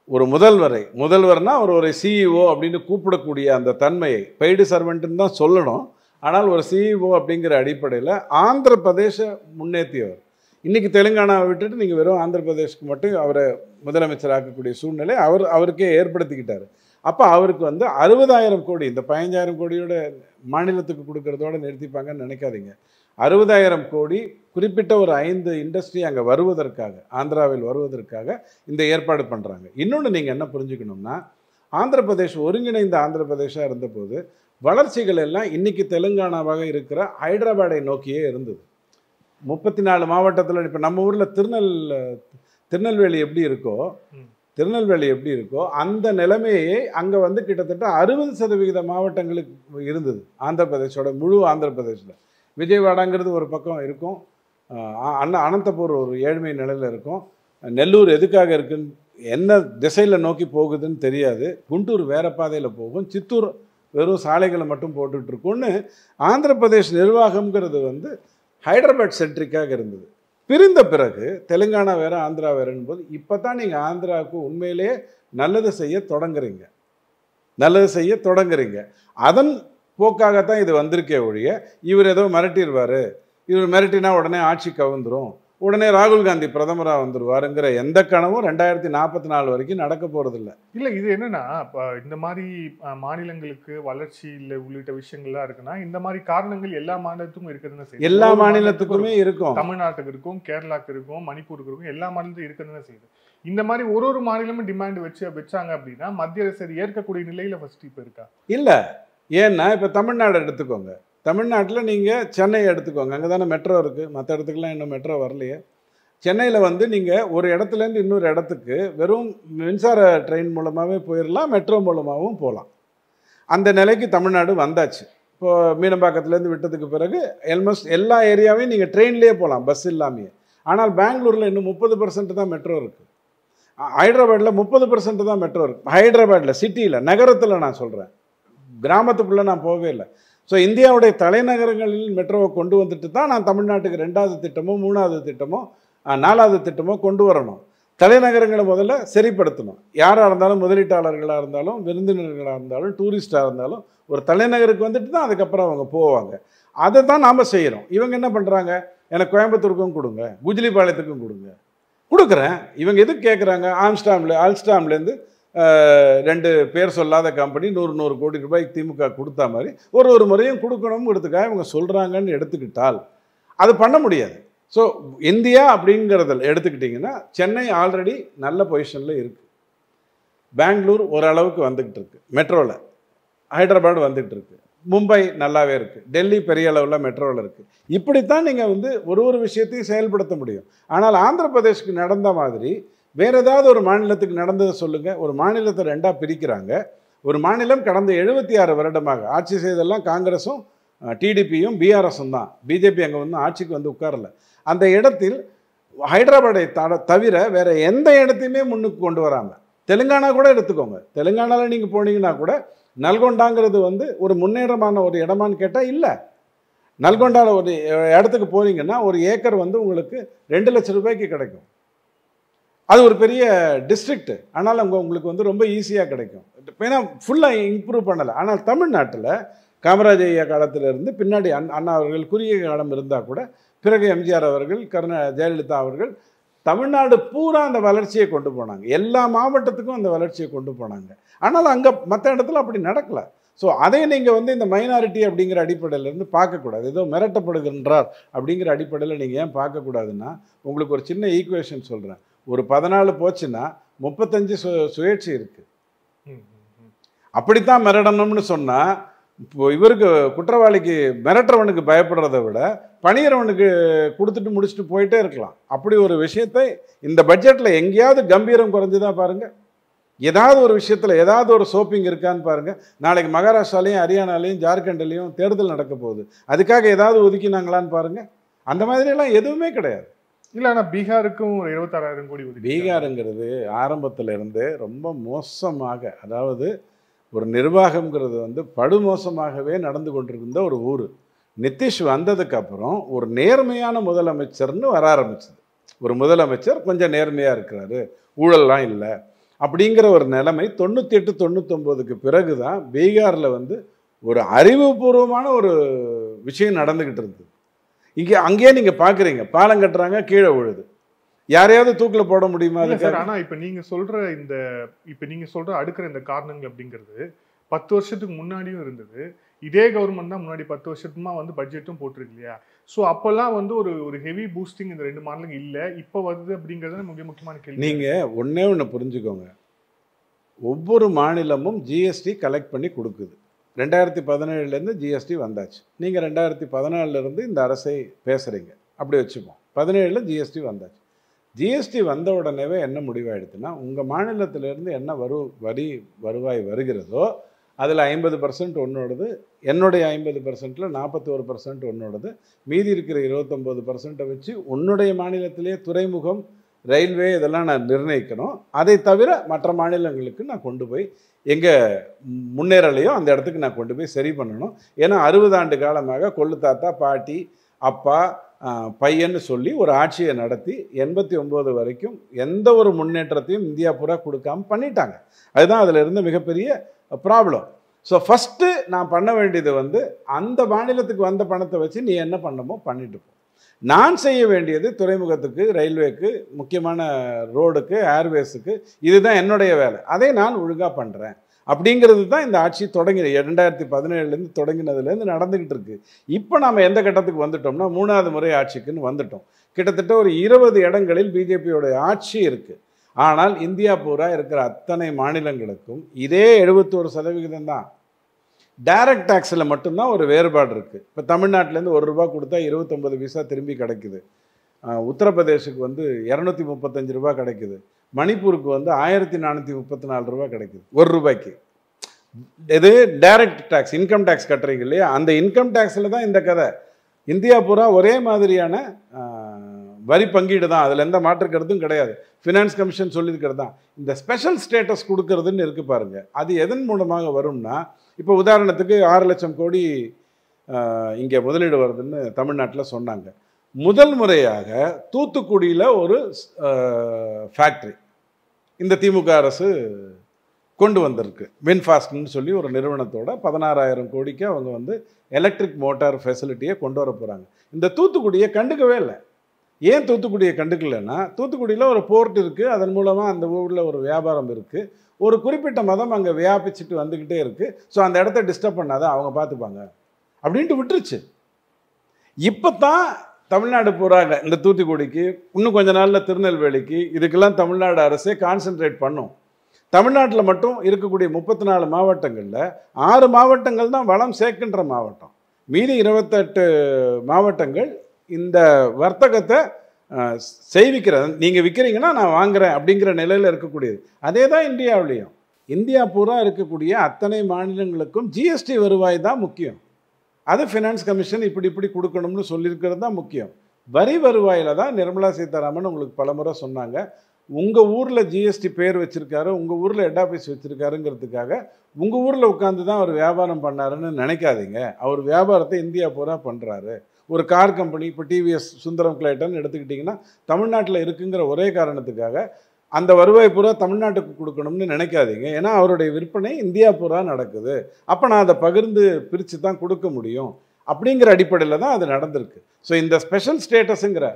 ஒரு முதல்வர்னா அவர் ஒரு சிஇஓ அப்படின்னு கூப்பிடக்கூடிய அந்த தன்மையை, பெய்டு சர்வெண்ட்டுன்னு தான் சொல்லணும், ஆனால் ஒரு சிஇஓ அப்படிங்கிற அடிப்படையில் ஆந்திர பிரதேச முன்னேற்றியவர். இன்றைக்கி தெலுங்கானாவை விட்டுட்டு நீங்கள் வெறும் ஆந்திர பிரதேஷ்க்கு மட்டும் அவரை முதலமைச்சராக்கக்கூடிய சூழ்நிலை அவருக்கே ஏற்படுத்திக்கிட்டார். அப்போ அவருக்கு வந்து 60,000 கோடி, இந்த 15,000 கோடியோட மாநிலத்துக்கு கொடுக்கறதோட நிறுத்திப்பாங்கன்னு நினைக்காதீங்க. 60,000 கோடி குறிப்பிட்ட ஒரு 5 இண்டஸ்ட்ரி அங்கே வருவதற்காக, ஆந்திராவில் வருவதற்காக இந்த ஏற்பாடு பண்ணுறாங்க. இன்னொன்று நீங்கள் என்ன புரிஞ்சுக்கணும்னா, ஆந்திர பிரதேஷ் ஒருங்கிணைந்த ஆந்திர பிரதேஷாக இருந்தபோது வளர்ச்சிகள் எல்லாம் இன்றைக்கி தெலுங்கானாவாக இருக்கிற ஹைதராபாடை நோக்கியே இருந்தது. 34 மாவட்டத்தில் இப்போ நம்ம ஊரில் திருநெல்வேலி எப்படி இருக்கோ அந்த நிலைமையை அங்கே வந்து கிட்டத்தட்ட 60% மாவட்டங்களுக்கு இருந்தது ஆந்திர பிரதேஷோட முழு ஆந்திர பிரதேஷில். விஜயவாடாங்கிறது ஒரு பக்கம் இருக்கும், அனந்தபூர் ஒரு ஏழ்மை நிலையில் இருக்கும், நெல்லூர் எதுக்காக இருக்குன்னு என்ன திசையில் நோக்கி போகுதுன்னு தெரியாது, குண்டூர் வேறு பாதையில் போகும், சித்தூர் வெறும் சாலைகளை மட்டும் போட்டுட்ருக்கோன்னு ஆந்திர பிரதேஷ் நிர்வாகம்ங்கிறது வந்து ஹைதராபாத் சென்ட்ரிக்காக இருந்தது. பிரிந்த பிறகு தெலுங்கானா வேறு ஆந்திரா வேறுன்னு போது இப்போ தான் நீங்கள் ஆந்திராவுக்கு உண்மையிலேயே நல்லது செய்ய தொடங்குறீங்க. அதன் போக்காகத்தான் இது வந்திருக்கே ஒழிய இவர் ஏதோ மிரட்டிடுவார், இவர் மிரட்டினா உடனே ஆட்சி கவுந்துரும், உடனே ராகுல் காந்தி பிரதமராக வந்துடுவாருங்கிற எந்த கனவும் 2044 வரைக்கும் நடக்க போகிறதில்ல. இல்லை, இது என்னன்னா இந்த மாதிரி மாநிலங்களுக்கு வளர்ச்சி இல்லை உள்ளிட்ட விஷயங்கள்லாம் இருக்குன்னா இந்த மாதிரி காரணங்கள் எல்லா மாநிலத்துக்கும் இருக்குதுன்னு செய்யுது. எல்லா மாநிலத்துக்குமே இருக்கும், தமிழ்நாட்டுக்கு இருக்கும், கேரளாக்கு இருக்கும், மணிப்பூருக்கு இருக்கும், எல்லா மாநிலத்துக்கும் இருக்குதுன்னு செய்யுது. இந்த மாதிரி ஒரு மாநிலமும் டிமாண்ட் வச்சாங்க அப்படின்னா மத்திய அரசு ஏற்கக்கூடிய நிலையில ஃபர்ஸ்ட் இப்போ இருக்கா? இல்லை. ஏன்னா இப்போ தமிழ்நாடு எடுத்துக்கோங்க, தமிழ்நாட்டில் நீங்கள் சென்னை எடுத்துக்கோங்க, அங்கே தானே மெட்ரோ இருக்குது, மற்ற இடத்துக்குலாம் இன்னும் மெட்ரோ வரலையே. சென்னையில் வந்து நீங்கள் ஒரு இடத்துலேருந்து இன்னொரு இடத்துக்கு வெறும் மின்சார ட்ரெயின் மூலமாகவே போயிடலாம், மெட்ரோ மூலமாகவும் போகலாம். அந்த நிலைக்கு தமிழ்நாடு வந்தாச்சு. இப்போது மீனம்பாக்கத்துலேருந்து விட்டதுக்கு பிறகு ஆல்மோஸ்ட் எல்லா ஏரியாவையும் நீங்கள் ட்ரெயின்லேயே போகலாம், பஸ் இல்லாமையே. ஆனால் பெங்களூரில் இன்னும் 30% தான் மெட்ரோ இருக்குது, ஹைதராபாத்தில் 30% தான் மெட்ரோ இருக்குது. ஹைதராபாத்தில் சிட்டியில் நகரத்தில் நான் சொல்கிறேன், கிராமத்துக்குள்ளே நான் போகவே இல்லை. ஸோ இந்தியாவுடைய தலைநகரங்களில் மெட்ரோவை கொண்டு வந்துட்டு தான் நான் தமிழ்நாட்டுக்கு 2வது திட்டமோ 3வது திட்டமோ 4வது திட்டமோ கொண்டு வரணும். தலைநகரங்களை முதல்ல சரிப்படுத்தணும். யாராக இருந்தாலும், முதலீட்டாளர்களாக இருந்தாலும், விருந்தினர்களாக இருந்தாலும், டூரிஸ்டாக இருந்தாலும் ஒரு தலைநகருக்கு வந்துட்டு தான் அதுக்கப்புறம் அவங்க போவாங்க. அதை தான் நாம் செய்கிறோம். இவங்க என்ன பண்ணுறாங்க, எனக்கு கோயம்புத்தூருக்கும் கொடுங்க, குஜிலிபாளையத்துக்கும் கொடுக்குறேன். இவங்க எதுக்கு கேட்குறாங்க, ஆல்ஸ்டாம்லேருந்து 2 பேர் சொல்லாத கம்பெனி 100 கோடி ரூபாய்க்கு திமுக கொடுத்தா மாதிரி ஒரு முறையும் கொடுக்கணுங்கிறதுக்காக இவங்க சொல்கிறாங்கன்னு எடுத்துக்கிட்டால் அது பண்ண முடியாது. ஸோ இந்தியா அப்படிங்கிறதில் எடுத்துக்கிட்டிங்கன்னா சென்னை ஆல்ரெடி நல்ல பொசிஷனில் இருக்குது, பெங்களூர் ஓரளவுக்கு வந்துக்கிட்டு இருக்குது மெட்ரோவில், ஹைதராபாத் வந்துக்கிட்டு இருக்குது, மும்பை நல்லாவே இருக்குது, டெல்லி பெரிய அளவில் மெட்ரோவில் இருக்குது. இப்படித்தான் நீங்கள் வந்து ஒரு விஷயத்தையும் செயல்படுத்த முடியும். ஆனால் ஆந்திர பிரதேஷ்க்கு நடந்த மாதிரி வேறு ஏதாவது ஒரு மாநிலத்துக்கு நடந்ததை சொல்லுங்கள். ஒரு மாநிலத்தை 2ஆக பிரிக்கிறாங்க. ஒரு மாநிலம் கடந்த 76 வருடமாக ஆட்சி செய்தெல்லாம் காங்கிரஸும் டிடிபியும் பிஆர்எஸும் தான், பிஜேபி அங்கே வந்து ஆட்சிக்கு வந்து உட்காரல. அந்த இடத்தில் ஹைதராபாடை தவிர வேறு எந்த இடத்தையுமே முன்னுக்கு கொண்டு வராமல் தெலுங்கானா கூட எடுத்துக்கோங்க. தெலுங்கானாவில் நீங்கள் போனீங்கன்னா கூட நல்கொண்டாங்கிறது வந்து ஒரு முன்னேற்றமான ஒரு இடமான்னு கேட்டால் இல்லை. நல்கொண்டாவில் ஒரு இடத்துக்கு போனீங்கன்னா ஒரு ஏக்கர் வந்து உங்களுக்கு 2 லட்சம் ரூபாய்க்கு கிடைக்கும். அது ஒரு பெரிய டிஸ்ட்ரிக்ட். ஆனால் உங்களுக்கு வந்து ரொம்ப ஈஸியாக கிடைக்கும். ஏன்னா ஃபுல்லாக இம்ப்ரூவ் பண்ணலை. ஆனால் தமிழ்நாட்டில் காமராஜ் ஐயா காலத்திலிருந்து பின்னாடி அண்ணா அவர்கள் குறுகிய காலம் இருந்தால் கூட பிறகு எம்ஜிஆர் அவர்கள், ஜெயலலிதா அவர்கள் தமிழ்நாடு பூரா அந்த வளர்ச்சியை கொண்டு போனாங்க. எல்லா மாவட்டத்துக்கும் அந்த வளர்ச்சியை கொண்டு போனாங்க. ஆனால் அங்கே மற்ற இடத்துல அப்படி நடக்கலை. ஸோ அதை நீங்கள் வந்து இந்த மைனாரிட்டி அப்படிங்கிற அடிப்படையிலேருந்து பார்க்கக்கூடாது. ஏதோ மிரட்டப்படுகின்றார் அப்படிங்கிற அடிப்படையில் நீங்கள் ஏன் பார்க்கக்கூடாதுன்னா, உங்களுக்கு ஒரு சின்ன ஈக்குவேஷன் சொல்கிறேன். ஒரு 14 போச்சுன்னா 35 சுயேட்சை இருக்குது. அப்படித்தான் மிரடணும்னு சொன்னால் இப்போ இவருக்கு குற்றவாளிக்கு மிரட்டுறவனுக்கு பயப்படுறதை விட பணியறவனுக்கு கொடுத்துட்டு முடிச்சுட்டு போயிட்டே இருக்கலாம். அப்படி ஒரு விஷயத்தை இந்த பட்ஜெட்டில் எங்கேயாவது கம்பீரம் குறைஞ்சுதான் பாருங்கள். ஏதாவது ஒரு விஷயத்தில் ஏதாவது ஒரு சோப்பிங் இருக்கான்னு பாருங்கள். நாளைக்கு மகாராஷ்டிராலையும் ஹரியானாலையும் ஜார்க்கண்ட்லையும் தேர்தல் நடக்க போகுது. அதுக்காக ஏதாவது ஒதுக்கினாங்களான்னு பாருங்கள். அந்த மாதிரியெல்லாம் எதுவுமே கிடையாது. இல்லை, ஆனால் பீகாருக்கும் ஒரு 26,000 கோடி ஒதுக்கி. பீகாருங்கிறது ஆரம்பத்தில் இருந்து ரொம்ப மோசமாக, அதாவது ஒரு நிர்வாகம்ங்கிறது வந்து படுமோசமாகவே நடந்து கொண்டிருந்த ஒரு ஊர். நிதிஷ் வந்ததுக்கப்புறம் ஒரு நேர்மையான முதலமைச்சர்னு வர ஆரம்பிச்சது. ஒரு முதலமைச்சர் கொஞ்சம் நேர்மையாக இருக்கிறாரு, ஊழல்லாம் இல்லை அப்படிங்கிற ஒரு நிலைமை 98, 99க்கு பிறகு தான் பீகாரில் வந்து ஒரு அறிவுபூர்வமான ஒரு விஷயம் நடந்துக்கிட்டு இருந்தது. அங்கேயே நீங்கள் பார்க்குறீங்க, பாலம் கட்டுறாங்க, கீழே விழுது. யாரையாவது தூக்கில் போட முடியுமா? சார், ஆனால் இப்போ நீங்கள் சொல்கிற அடுக்கிற இந்த காரணங்கள் அப்படிங்கிறது 10 வருஷத்துக்கு முன்னாடியும் இருந்தது. இதே கவர்மெண்ட் தான் முன்னாடி 10 வருஷத்துமா வந்து பட்ஜெட்டும் போட்டிருக்கு இல்லையா? ஸோ அப்போல்லாம் வந்து ஒரு ஹெவி பூஸ்டிங் இந்த 2 மாநிலங்கள் இல்லை, இப்போ வருது அப்படிங்கிறது முக்கியமான கேள்வி. நீங்கள் ஒன்று புரிஞ்சுக்கோங்க, ஒவ்வொரு மாநிலமும் ஜிஎஸ்டி கலெக்ட் பண்ணி கொடுக்குது. 2017 ஜிஎஸ்டி வந்தாச்சு. நீங்கள் 2014 இந்த அரசை பேசுகிறீங்க, அப்படி வச்சுப்போம். 17 ஜிஎஸ்டி வந்தாச்சு. ஜிஎஸ்டி வந்த உடனேவே என்ன முடிவாயிடுதுன்னா, உங்கள் மாநிலத்திலேருந்து என்ன வருவாய் வருகிறதோ அதில் 50% ஒன்றோடது, என்னுடைய 50%ல் 41% ஒன்றோடது, மீதி இருக்கிற 29% வச்சு உன்னுடைய மாநிலத்திலே துறைமுகம், ரயில்வே இதெல்லாம் நான் நிர்ணயிக்கணும். அதை தவிர மற்ற மாநிலங்களுக்கு நான் கொண்டு போய் எங்கே முன்னேறலையோ அந்த இடத்துக்கு நான் கொண்டு போய் சரி பண்ணணும். ஏன்னா 60 ஆண்டு காலமாக கொள்ளு தாத்தா, பாட்டி, அப்பா, பையன்னு சொல்லி ஒரு ஆட்சியை நடத்தி 89 வரைக்கும் எந்த ஒரு முன்னேற்றத்தையும் இந்தியா பூரா கொடுக்காம பண்ணிட்டாங்க. அதுதான் அதில் இருந்த மிகப்பெரிய ப்ராப்ளம். ஸோ ஃபஸ்ட்டு நான் பண்ண வேண்டியது வந்து அந்த மாநிலத்துக்கு வந்த பணத்தை வச்சு நீ என்ன பண்ணமோ பண்ணிட்டு போ. நான் செய்ய வேண்டியது துறைமுகத்துக்கு, ரயில்வேக்கு, முக்கியமான ரோடுக்கு, ஏர்வேஸுக்கு, இதுதான் என்னுடைய வேலை. அதை நான் ஒழுங்காக பண்ணுறேன் அப்படிங்கிறது தான் இந்த ஆட்சி 2017 தொடங்கினதுலேருந்து நடந்துக்கிட்டு இருக்கு. இப்போ நாம் எந்த கட்டத்துக்கு வந்துட்டோம்னா 3வது முறை ஆட்சிக்குன்னு வந்துட்டோம். கிட்டத்தட்ட ஒரு 20 இடங்களில் பிஜேபியோடைய ஆட்சி இருக்குது. ஆனால் இந்தியா பூரா இருக்கிற அத்தனை மாநிலங்களுக்கும் இதே 71% தான். டைரக்ட் டேக்ஸில் மட்டும்தான் ஒரு வேறுபாடு இருக்குது. இப்போ தமிழ்நாட்டிலேருந்து ₹1 கொடுத்தா 29 பைசா திரும்பி கிடைக்குது. உத்தரப்பிரதேசுக்கு வந்து 235 ரூபா கிடைக்குது. மணிப்பூருக்கு வந்து 1434 ரூபா கிடைக்குது ₹1. இது டைரக்ட் டேக்ஸ், இன்கம் டேக்ஸ் கட்டுறீங்க இல்லையா? அந்த இன்கம் டேக்ஸில் தான் இந்த கதை. இந்தியா பூரா ஒரே மாதிரியான வரி பங்கீடு தான், அதில் எந்த மாற்று கருத்தும் கிடையாது. ஃபினான்ஸ் கமிஷன் சொல்லியிருக்கிறது தான். இந்த ஸ்பெஷல் ஸ்டேட்டஸ் கொடுக்கறதுன்னு இருக்குது பாருங்கள், அது எதன் மூலமாக வரும்னா, இப்போ உதாரணத்துக்கு 6 லட்சம் கோடி இங்கே முதலீடு வருதுன்னு தமிழ்நாட்டில் சொன்னாங்க. முதல் முறையாக தூத்துக்குடியில் ஒரு ஃபேக்ட்ரி இந்த திமுக அரசு கொண்டு வந்திருக்கு. வின்ஃபாஸ்ட்னு சொல்லி ஒரு நிறுவனத்தோட 16,000 கோடிக்கு அவங்க வந்து எலக்ட்ரிக் மோட்டார் ஃபெசிலிட்டியை கொண்டு வர போகிறாங்க. இந்த தூத்துக்குடியை கண்டுக்கவே இல்லை. ஏன் தூத்துக்குடியை கண்டுக்கலைன்னா, தூத்துக்குடியில் ஒரு போர்ட் இருக்குது, அதன் மூலமாக அந்த ஊரில் ஒரு வியாபாரம் இருக்குது, ஒரு குறிப்பிட்ட மதம் அங்கே வியாபிச்சுட்டு வந்துக்கிட்டே இருக்குது. ஸோ அந்த இடத்த டிஸ்டர்ப் பண்ணாத, அவங்க பார்த்துப்பாங்க அப்படின்ட்டு விட்டுருச்சு. இப்போ தான் தமிழ்நாடு பூராக இந்த தூத்துக்குடிக்கு, இன்னும் கொஞ்ச நாளில் திருநெல்வேலிக்கு, இதுக்கெல்லாம் தமிழ்நாடு அரசே கான்சென்ட்ரேட் பண்ணும். தமிழ்நாட்டில் மட்டும் இருக்கக்கூடிய 34 மாவட்டங்களில் 6 மாவட்டங்கள் தான் வளம் சேர்க்கின்ற மாவட்டம். மீதி 28 மாவட்டங்கள் இந்த வர்த்தகத்தை செய்விக்கிறது. நீங்கள் விற்கிறீங்கன்னா நான் வாங்குறேன் அப்படிங்கிற நிலையில் இருக்கக்கூடியது. அதே தான் இந்தியாவிலையும். இந்தியா பூரா இருக்கக்கூடிய அத்தனை மாநிலங்களுக்கும் ஜிஎஸ்டி வருவாய் தான் முக்கியம். அது ஃபினான்ஸ் கமிஷன் இப்படி கொடுக்கணும்னு சொல்லியிருக்கிறது தான் முக்கியம். வரி வருவாயில் தான் நிர்மலா சீதாராமன் உங்களுக்கு பலமுறை சொன்னாங்க, உங்கள் ஊரில் ஜிஎஸ்டி பேர் வச்சுருக்காரு, உங்கள் ஊரில் ஹெட் ஆஃபீஸ் வச்சுருக்காருங்கிறதுக்காக உங்கள் ஊரில் உட்காந்து தான் அவர் வியாபாரம் பண்ணாருன்னு நினைக்காதீங்க. அவர் வியாபாரத்தை இந்தியா பூரா பண்ணுறாரு. ஒரு கார் கம்பெனி, இப்போ டிவிஎஸ் சுந்தரம் கிளைட்டன் எடுத்துக்கிட்டிங்கன்னா தமிழ்நாட்டில் இருக்குங்கிற ஒரே காரணத்துக்காக அந்த வருவாய் பூரா தமிழ்நாட்டுக்கு கொடுக்கணும்னு நினைக்காதீங்க. ஏன்னா அவருடைய விற்பனை இந்தியா பூரா நடக்குது. அப்போ நான் அதை பகிர்ந்து பிரித்து தான் கொடுக்க முடியும் அப்படிங்கிற அடிப்படையில் தான் அது நடந்திருக்கு. ஸோ இந்த ஸ்பெஷல் ஸ்டேட்டஸுங்கிற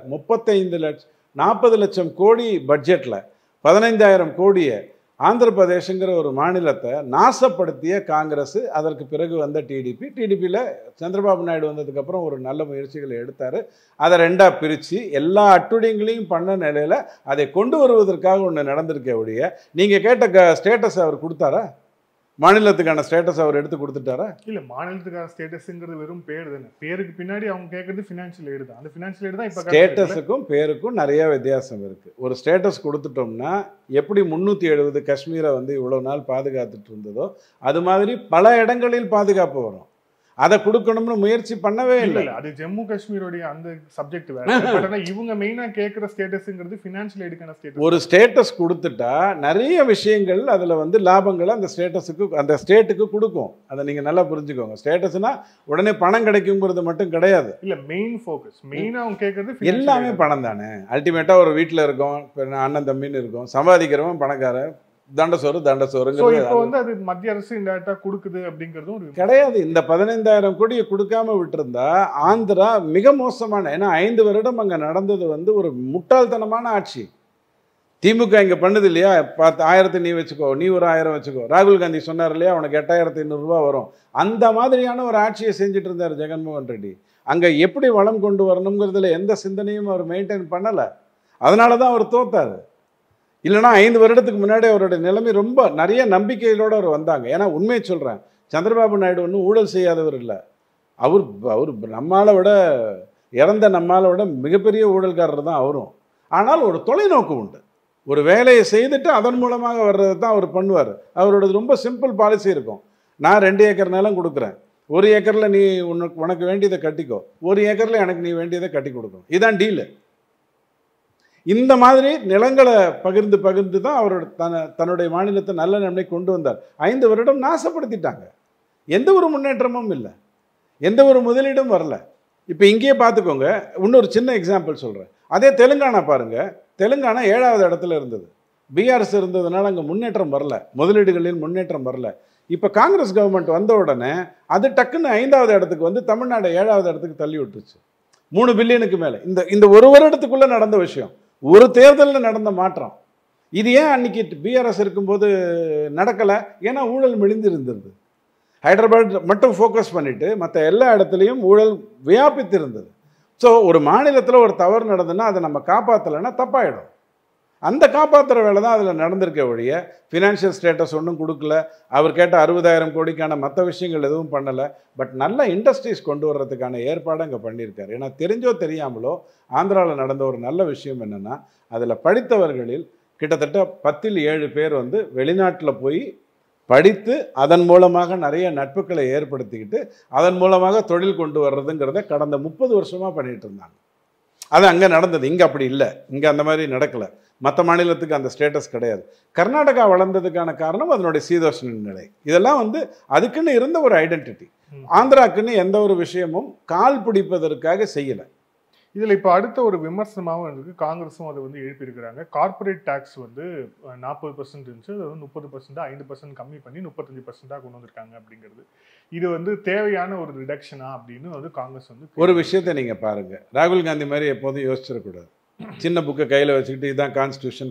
40 லட்சம் கோடி பட்ஜெட்டில் 15,000 கோடியை ஆந்திர பிரதேஷுங்கிற ஒரு மாநிலத்தை நாசப்படுத்திய காங்கிரஸ், அதற்கு பிறகு வந்த டிடிபியில் சந்திரபாபு நாயுடு வந்ததுக்கப்புறம் ஒரு நல்ல முயற்சிகளை எடுத்தார். அதை ரெண்டாக பிரித்து எல்லா அட்டுழியங்களையும் பண்ண நிலையில் அதை கொண்டு வருவதற்காக ஒன்று நடந்திருக்க ஒழிய நீங்கள் கேட்ட ஸ்டேட்டஸ் அவர் கொடுத்தாரா? மாநிலத்துக்கான ஸ்டேட்டஸ் அவர் எடுத்து கொடுத்துட்டாரா? இல்லை, மாநிலத்துக்கான ஸ்டேட்டஸுங்கிறது வெறும் பேர் தானே. பேருக்கு பின்னாடி அவங்க கேட்கறது ஃபினான்ஷியல் எய்டு தான். அந்த ஃபினான்ஷியல் எய்டு தான் இப்போ ஸ்டேட்டஸுக்கும் பேருக்கும் நிறைய வித்தியாசம் இருக்குது. ஒரு ஸ்டேட்டஸ் கொடுத்துட்டோம்னா எப்படி 370 காஷ்மீரை வந்து இவ்வளோ நாள் பாதுகாத்துட்டு இருந்ததோ அது மாதிரி பல இடங்களில் பாதுகாப்பு வரும். அதை கொடுக்கணும்னு முயற்சி பண்ணவே இல்லை. அது ஜம்மு காஷ்மீரோடைய அந்த சப்ஜெக்ட் வேற. பட் இவங்க மெயினாக கேட்குற ஸ்டேட்டஸுங்கிறது ஃபினான்ஷியல் எய்டுக்கான ஸ்டேட்டஸ். ஒரு ஸ்டேட்டஸ் கொடுத்துட்டா நிறைய விஷயங்கள் அதில் வந்து லாபங்களை அந்த ஸ்டேட்டஸுக்கு, அந்த ஸ்டேட்டுக்கு கொடுக்கும். அதை நீங்கள் நல்லா புரிஞ்சுக்கோங்க. ஸ்டேட்டஸ்னா உடனே பணம் கிடைக்குங்கிறது மட்டும் கிடையாது. இல்லை, மெயின் ஃபோக்கஸ் மெயினாக அவங்க கேட்கறது எல்லாமே பணம் தானே. அல்டிமேட்டாக ஒரு வீட்டில் இருக்கோம், அண்ணன் தம்பின்னு இருக்கும், சம்பாதிக்கிறவன் பணக்காரன், தண்டசோறுங்கிறது இப்போ வந்து அது மத்திய அரசு இன்டைரக்டா கொடுக்குது அப்படிங்கிறது ஒரு கிடையாது. இந்த 15,000 கோடியை கொடுக்காம விட்டுருந்தா ஆந்திரா மிக மோசமான, ஏன்னா 5 வருடம் அங்கே நடந்தது வந்து ஒரு முட்டாள்தனமான ஆட்சி. திமுக இங்கே பண்ணுது இல்லையா, 10,000 நீ வச்சுக்கோ, நீ ஒரு 1000 வச்சுக்கோ. ராகுல் காந்தி சொன்னார் இல்லையா, உனக்கு 8,500 ரூபா வரும். அந்த மாதிரியான ஒரு ஆட்சியை செஞ்சுட்டு இருந்தார் ஜெகன்மோகன் ரெட்டி. அங்கே எப்படி வளம் கொண்டு வரணுங்கிறதுல எந்த சிந்தனையும் அவர் மெயின்டைன் பண்ணலை. அதனால தான் அவர் தோத்தார். இல்லைனா 5 வருடத்துக்கு முன்னாடி அவருடைய நிலைமை ரொம்ப நிறைய நம்பிக்கைகளோடு அவர் வந்தாங்க. ஏன்னா உண்மையை சொல்கிறேன், சந்திரபாபு நாயுடு ஒன்றும் ஊழல் செய்யாதவர் இல்லை. அவர் நம்மளை விட, இறந்த நம்மளை விட மிகப்பெரிய ஊழல்காரர் தான் அவரும். ஆனால் ஒரு தொலைநோக்கு உண்டு. ஒரு வேலையை செய்துட்டு அதன் மூலமாக வர்றது தான் அவர் பண்ணுவார். அவரோடது ரொம்ப சிம்பிள் பாலிசி இருக்கும். நான் 2 ஏக்கர் நிலம் கொடுக்குறேன், 1 ஏக்கரில் நீ உனக்கு வேண்டியதை கட்டிக்கோ, 1 ஏக்கரில் எனக்கு நீ வேண்டியதை கட்டி கொடுக்கணும். இதுதான் டீலு. இந்த மாதிரி நிலங்களை பகிர்ந்து தான் அவரோட தன்னுடைய மாநிலத்தை நல்ல நிலைமை கொண்டு வந்தார். 5 வருடம் நாசப்படுத்திட்டாங்க. எந்த ஒரு முன்னேற்றமும் இல்லை, எந்த ஒரு முதலீடும் வரல. இப்போ இங்கேயே பார்த்துக்கோங்க, இன்னொரு சின்ன எக்ஸாம்பிள் சொல்கிறேன். அதே தெலுங்கானா பாருங்கள், தெலுங்கானா 7வது இடத்துல இருந்தது. பிஆர்எஸ் இருந்ததுனால அங்கே முன்னேற்றம் வரல, முதலீடுகளில் முன்னேற்றம் வரல. இப்போ காங்கிரஸ் கவர்மெண்ட் வந்த உடனே அது டக்குன்னு 5வது இடத்துக்கு வந்து தமிழ்நாடு 7வது இடத்துக்கு தள்ளி விட்டுருச்சு. 3 பில்லியனுக்கு மேலே. இந்த ஒரு வருடத்துக்குள்ளே நடந்த விஷயம், ஒரு தேர்தலில் நடந்த மாற்றம். இது ஏன் அன்னைக்கு பிஆர்எஸ் இருக்கும்போது நடக்கலை? ஏன்னா ஊழல் மெலிந்திருந்தது. ஹைதராபாத் மட்டும் ஃபோக்கஸ் பண்ணிவிட்டு மற்ற எல்லா இடத்துலையும் ஊழல் வியாபித்திருந்தது. ஸோ ஒரு மாநிலத்தில் ஒரு தவறு நடந்ததுன்னா அதை நம்ம காப்பாற்றலைன்னா தப்பாயிடும். அந்த காப்பாற்றுற வேலை தான் அதில் நடந்திருக்க ஒழிய ஃபினான்ஷியல் ஸ்டேட்டஸ் ஒன்றும் கொடுக்கல. அவர் கேட்ட 60,000 கோடிக்கான மற்ற விஷயங்கள் எதுவும் பண்ணலை. பட் நல்ல இண்டஸ்ட்ரீஸ் கொண்டு வர்றதுக்கான ஏற்பாடு அங்கே பண்ணியிருக்காரு. ஏன்னா தெரிஞ்சோ தெரியாமலோ ஆந்திராவில் நடந்த ஒரு நல்ல விஷயம் என்னென்னா, அதில் படித்தவர்களில் கிட்டத்தட்ட 10ல் 7 பேர் வந்து வெளிநாட்டில் போய் படித்து அதன் மூலமாக நிறைய நட்புகளை ஏற்படுத்திக்கிட்டு அதன் மூலமாக தொழில் கொண்டு வர்றதுங்கிறத கடந்த 30 வருஷமாக பண்ணிகிட்டு இருந்தாங்க. அது அங்கே நடந்தது. இங்கே அப்படி இல்லை, இங்கே அந்த மாதிரி நடக்கலை. மற்ற மாநிலத்துக்கு அந்த ஸ்டேட்டஸ் கிடையாது. கர்நாடகா வளர்ந்ததுக்கான காரணம் அதனுடைய சீதோஷ்ண நிலை. இதெல்லாம் வந்து அதுக்குன்னு இருந்த ஒரு ஐடென்டிட்டி. ஆந்திராக்குன்னு எந்த ஒரு விஷயமும் கால் பிடிப்பதற்காக செய்யலை. இதில் இப்போ அடுத்த ஒரு விமர்சனமாகவும் இருக்குது. காங்கிரஸும் அதை வந்து எழுப்பியிருக்கிறாங்க. கார்பரேட் டேக்ஸ் வந்து 40% இருந்துச்சு, அது வந்து 30%, 5% கம்மி பண்ணி 35% கொண்டு வந்திருக்காங்க அப்படிங்கிறது. இது வந்து தேவையான ஒரு ரிடக்ஷனா அப்படின்னு வந்து காங்கிரஸ் வந்து ஒரு விஷயத்தை நீங்கள் பாருங்கள். ராகுல் காந்தி மாதிரி எப்போதும் யோசிச்சிடக்கூடாது. சின்ன புக்கை கையில் வச்சுக்கிட்டு இதுதான் கான்ஸ்டியூஷன்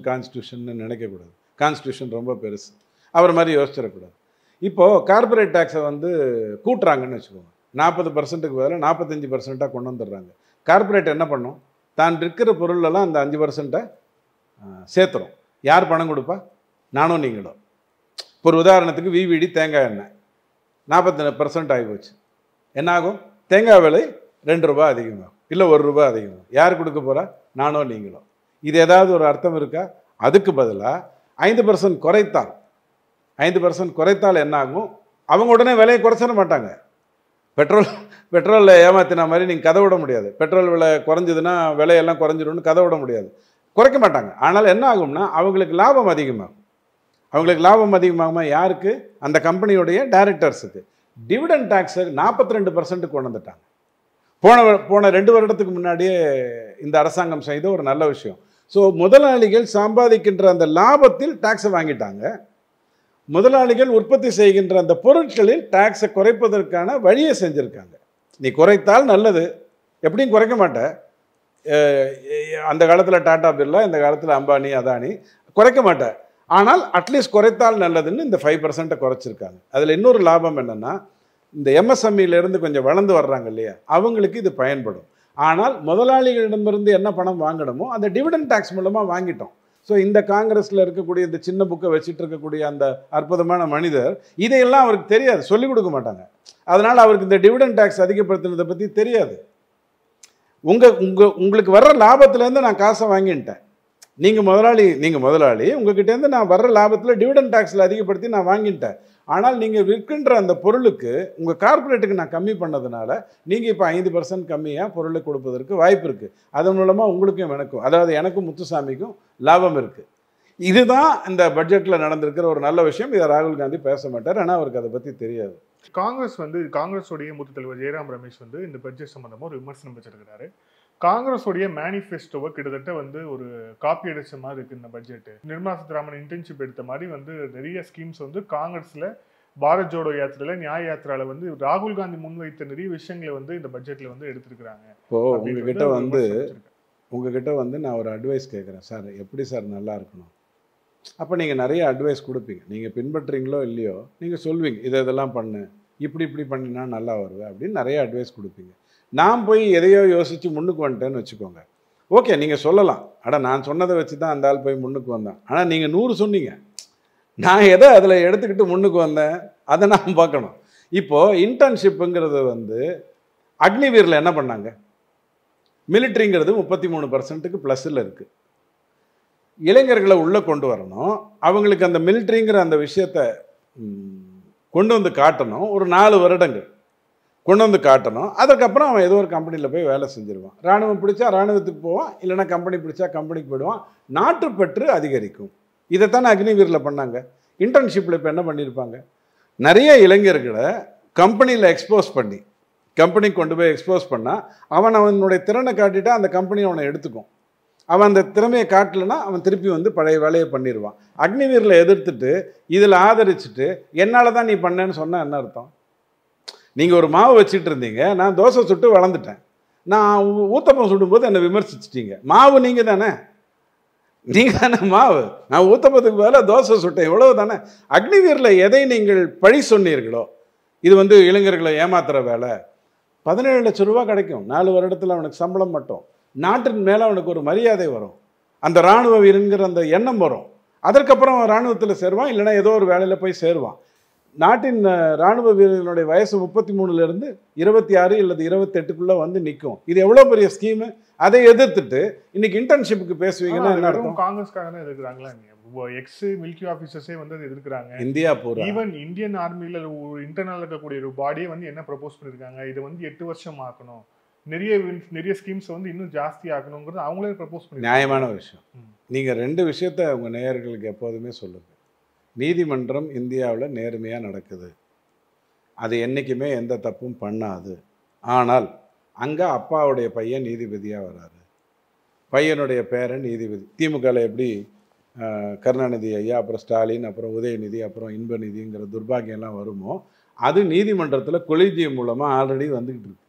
நினைக்கக்கூடாது. கான்ஸ்டியூஷன் ரொம்ப பெருசு, அவர் மாதிரி யோசிச்சிடக்கூடாது. இப்போது கார்பரேட் டேக்ஸை வந்து கூட்டுறாங்கன்னு வச்சுக்கோங்க. 40%க்கு பதிலாக 45% கொண்டு வந்துடுறாங்க. கார்பரேட் என்ன பண்ணும்? தான் இருக்கிற பொருளெல்லாம் அந்த 5% சேர்த்துரும். யார் பணம் கொடுப்பா? நானும் நீங்களும். இப்போ ஒரு உதாரணத்துக்கு விவிடி தேங்காய் எண்ணெய் 40% ஆகிப்போச்சு. என்னாகும்? தேங்காய் விலை 2 ரூபா அதிகமாகும், இல்லை 1 ரூபா அதிகமாகும். யார் கொடுக்க போகிறா? நானோ நீங்களும். இது ஏதாவது ஒரு அர்த்தம் இருக்கா? அதுக்கு பதிலாக 5% குறைத்தால் 5% குறைத்தால் என்னாகும்? அவங்க உடனே விலையை குறைச்சிட மாட்டாங்க. பெட்ரோலில் ஏமாத்தின மாதிரி நீங்கள் கதை விட முடியாது. பெட்ரோல் விலை குறைஞ்சதுன்னா விலையெல்லாம் குறைஞ்சிடும்னு கதை விட முடியாது. குறைக்க மாட்டாங்க. ஆனால் என்ன ஆகும்னா அவங்களுக்கு லாபம் அதிகமாகும். அவங்களுக்கு லாபம் அதிகமாகுமா? யாருக்கு? அந்த கம்பெனியுடைய டைரக்டர்ஸுக்கு. டிவிடெண்ட் டேக்ஸை 42% கொண்டு வந்துட்டாங்க. போன 2 வருடத்துக்கு முன்னாடியே இந்த அரசாங்கம் செய்த ஒரு நல்ல விஷயம். ஸோ முதலாளிகள் சம்பாதிக்கின்ற அந்த லாபத்தில் டேக்ஸை வாங்கிட்டாங்க. முதலாளிகள் உற்பத்தி செய்கின்ற அந்த பொருட்களில் டேக்ஸை குறைப்பதற்கான வழியை செஞ்சுருக்காங்க. நீ குறைத்தால் நல்லது, எப்படியும் குறைக்க மாட்டேன். அந்த காலத்தில் டாடா பிர்லா, இந்த காலத்தில் அம்பானி அதானி, குறைக்க மாட்டேன். ஆனால் அட்லீஸ்ட் குறைத்தால் நல்லதுன்னு இந்த 5% குறைச்சிருக்காங்க. அதில் இன்னொரு லாபம் என்னென்னா, இந்த எம்எஸ்எம்இலேருந்து கொஞ்சம் வளர்ந்து வர்றாங்க இல்லையா, அவங்களுக்கு இது பயன்படும். ஆனால் முதலாளிகளிடமிருந்து என்ன பணம் வாங்கணுமோ அந்த டிவிடெண்ட் டேக்ஸ் மூலமாக வாங்கிட்டோம். ஸோ இந்த காங்கிரஸில் இருக்கக்கூடிய இந்த சின்ன புக்கை வச்சுட்டு இருக்கக்கூடிய அந்த அற்புதமான மனிதர் இதையெல்லாம் அவருக்கு தெரியாது, சொல்லிக் கொடுக்க மாட்டாங்க. அதனால் அவருக்கு இந்த டிவிடெண்ட் டேக்ஸ் அதிகப்படுத்தினதை பற்றி தெரியாது. உங்களுக்கு வர்ற லாபத்துலேருந்து நான் காசை வாங்கிட்டேன். நீங்கள் முதலாளி உங்ககிட்டேருந்து நான் வர்ற லாபத்தில் டிவிடெண்ட் டேக்ஸில் அதிகப்படுத்தி நான் வாங்கிட்டேன். ஆனால் நீங்கள் விற்கின்ற அந்த பொருளுக்கு உங்கள் கார்பரேட்டுக்கு நான் கம்மி பண்ணதுனால நீங்கள் இப்போ 5% கம்மியாக பொருளை கொடுப்பதற்கு வாய்ப்பு இருக்குது. அதன் மூலமாக உங்களுக்கும் எனக்கும், அதாவது எனக்கும் முத்துசாமிக்கும் லாபம் இருக்குது. இதுதான் இந்த பட்ஜெட்டில் நடந்திருக்கிற ஒரு நல்ல விஷயம். இதை ராகுல் காந்தி பேச மாட்டார், ஆனால் அவருக்கு அதை பற்றி தெரியாது. காங்கிரஸோடைய மூத்த தலைவர் ஜெயராம் ரமேஷ் இந்த பட்ஜெட் சம்பந்தமாக ஒரு விமர்சனம் வச்சிருக்கிறாரு. காங்கிரஸோடைய மேனிஃபெஸ்டோவை கிட்டத்தட்ட ஒரு காப்பி அடிச்ச மாதிரி இருக்கு இந்த பட்ஜெட். நிர்மலா சீதாராமன் இன்டர்ன்ஷிப் எடுத்த மாதிரி நிறைய ஸ்கீம்ஸ் காங்கிரஸ்ல பாரத் ஜோடோ யாத்திரையில நியாய யாத்திரால ராகுல் காந்தி முன்வைத்த நிறைய விஷயங்களை இந்த பட்ஜெட்ல எடுத்திருக்கிறாங்க. இப்போ உங்ககிட்ட நான் ஒரு அட்வைஸ் கேட்குறேன் சார், எப்படி சார் நல்லா இருக்கணும்? அப்போ நீங்கள் நிறைய அட்வைஸ் கொடுப்பீங்க. நீங்கள் பின்பற்றுறீங்களோ இல்லையோ, நீங்கள் சொல்வீங்க இதெல்லாம் பண்ணு, இப்படி பண்ணினா நல்லா வருவேன் அப்படின்னு நிறைய அட்வைஸ் கொடுப்பீங்க. நான் போய் எதையோ யோசித்து முன்னுக்கு வந்துட்டேன்னு வச்சுக்கோங்க, ஓகே நீங்கள் சொல்லலாம், நான் சொன்னதை வச்சு தான் அந்த ஆள் போய் முன்னுக்கு வந்தேன். ஆனால் நீங்கள் 100 சொன்னீங்க, நான் எதை அதில் எடுத்துக்கிட்டு முன்னுக்கு வந்தேன் அதை நான் பார்க்கணும். இப்போது இன்டர்ன்ஷிப்புங்கிறது அக்னிவீரில் என்ன பண்ணாங்க? மிலிட்ரிங்கிறது 33%க்கு ப்ளஸில் இருக்குது. இளைஞர்களை உள்ளே கொண்டு வரணும், அவங்களுக்கு அந்த மிலிட்ரிங்கிற அந்த விஷயத்தை கொண்டு வந்து காட்டணும். ஒரு 4 வருடங்கள் கொண்டு வந்து காட்டணும். அதுக்கப்புறம் அவன் ஏதோ ஒரு கம்பெனியில் போய் வேலை செஞ்சிருவான். இராணுவம் பிடிச்சா இராணுவத்துக்கு போவான், இல்லைனா கம்பெனி பிடிச்சா கம்பெனிக்கு போயிடுவான். நாட்டுப்பற்று அதிகரிக்கும். இதைத்தானே அக்னிவீரில் பண்ணாங்க. இன்டர்ன்ஷிப்பில் இப்போ என்ன பண்ணியிருப்பாங்க? நிறைய இளைஞர்களை கம்பெனியில் எக்ஸ்போஸ் பண்ணி, கம்பெனிக்கு கொண்டு போய் எக்ஸ்போஸ் பண்ணால் அவனுடைய திறனை காட்டிட்டா அந்த கம்பெனி அவனை எடுத்துக்கும். அவன் அந்த திறமையை காட்டலைன்னா அவன் திருப்பி பழைய வேலையை பண்ணிடுவான். அக்னிவீரில் எதிர்த்துட்டு இதில் ஆதரிச்சுட்டு என்னால் தான் நீ பண்ணேன்னு சொன்னால் என்ன அர்த்தம்? நீங்கள் ஒரு மாவு வச்சுட்டு இருந்தீங்க, நான் தோசை சுட்டு வளர்ந்துட்டேன். நான் ஊத்தப்பம் சுடும்போது என்னை விமர்சிச்சிட்டீங்க. மாவு நீங்கள் தானே மாவு. நான் ஊத்தப்பத்துக்கு பதிலாக தோசை சுட்டேன், இவ்வளவு தானே. அக்னிவீரில் எதை நீங்கள் பழி சொன்னீர்களோ, இது இளைஞர்களை ஏமாத்துற வேலை. 17 லட்சம் ரூபா கிடைக்கும் 4 வருடத்தில் அவனுக்கு சம்பளம் மட்டும். நாட்டின் மேலே அவனுக்கு ஒரு மரியாதை வரும், அந்த இராணுவ வீரங்கிற அந்த எண்ணம் வரும். அதற்கப்புறம் அவன் இராணுவத்தில் சேருவான், இல்லைனா ஏதோ ஒரு வேலையில் போய் சேருவான். நாட்டின் இராணுவ வீரர்களுடைய வயசு 33லேருந்து 26 அல்லது 28க்குள்ளே நிற்கும். இது எவ்வளோ பெரிய ஸ்கீமு. அதை எதிர்த்துட்டு இன்னைக்கு இன்டர்ன்ஷிப்புக்கு பேசுவீங்கன்னா என்ன அர்த்தம்? காங்கிரஸ்காக தான் எதிர்க்கிறாங்களா? எக்ஸ் மிலிட்டரி ஆஃபீஸர்ஸே எதிர்க்கிறாங்க. இந்தியா பூரா, ஈவன் இந்தியன் ஆர்மியில் இன்டர்னல் இருக்கக்கூடிய ஒரு பாடியை என்ன ப்ரப்போஸ் பண்ணியிருக்காங்க, இதை 8 வருஷம் ஆக்கணும், நிறைய ஸ்கீம்ஸ் இன்னும் ஜாஸ்தி ஆக்கணுங்கிறது அவங்களே ப்ரப்போஸ் பண்ணி. நியாயமான விஷயம். நீங்கள் 2 விஷயத்த உங்கள் நேயர்களுக்கு எப்போதுமே சொல்லுங்கள். நீதிமன்றம் இந்தியாவில் நேர்மையாக நடக்குது, அது என்றைக்குமே எந்த தப்பும் பண்ணாது. ஆனால் அங்கே அப்பாவுடைய பையன் நீதிபதியாக வராரு, பையனுடைய பேரன் நீதிபதி. திமுகவில் எப்படி கருணாநிதி ஐயா, அப்புறம் ஸ்டாலின், அப்புறம் உதயநிதி, அப்புறம் இன்பநிதிங்கிற துர்பாகியம்லாம் வருமோ, அது நீதிமன்றத்தில் கொலிஜியம் மூலமாக ஆல்ரெடி வந்துக்கிட்டு இருக்கு.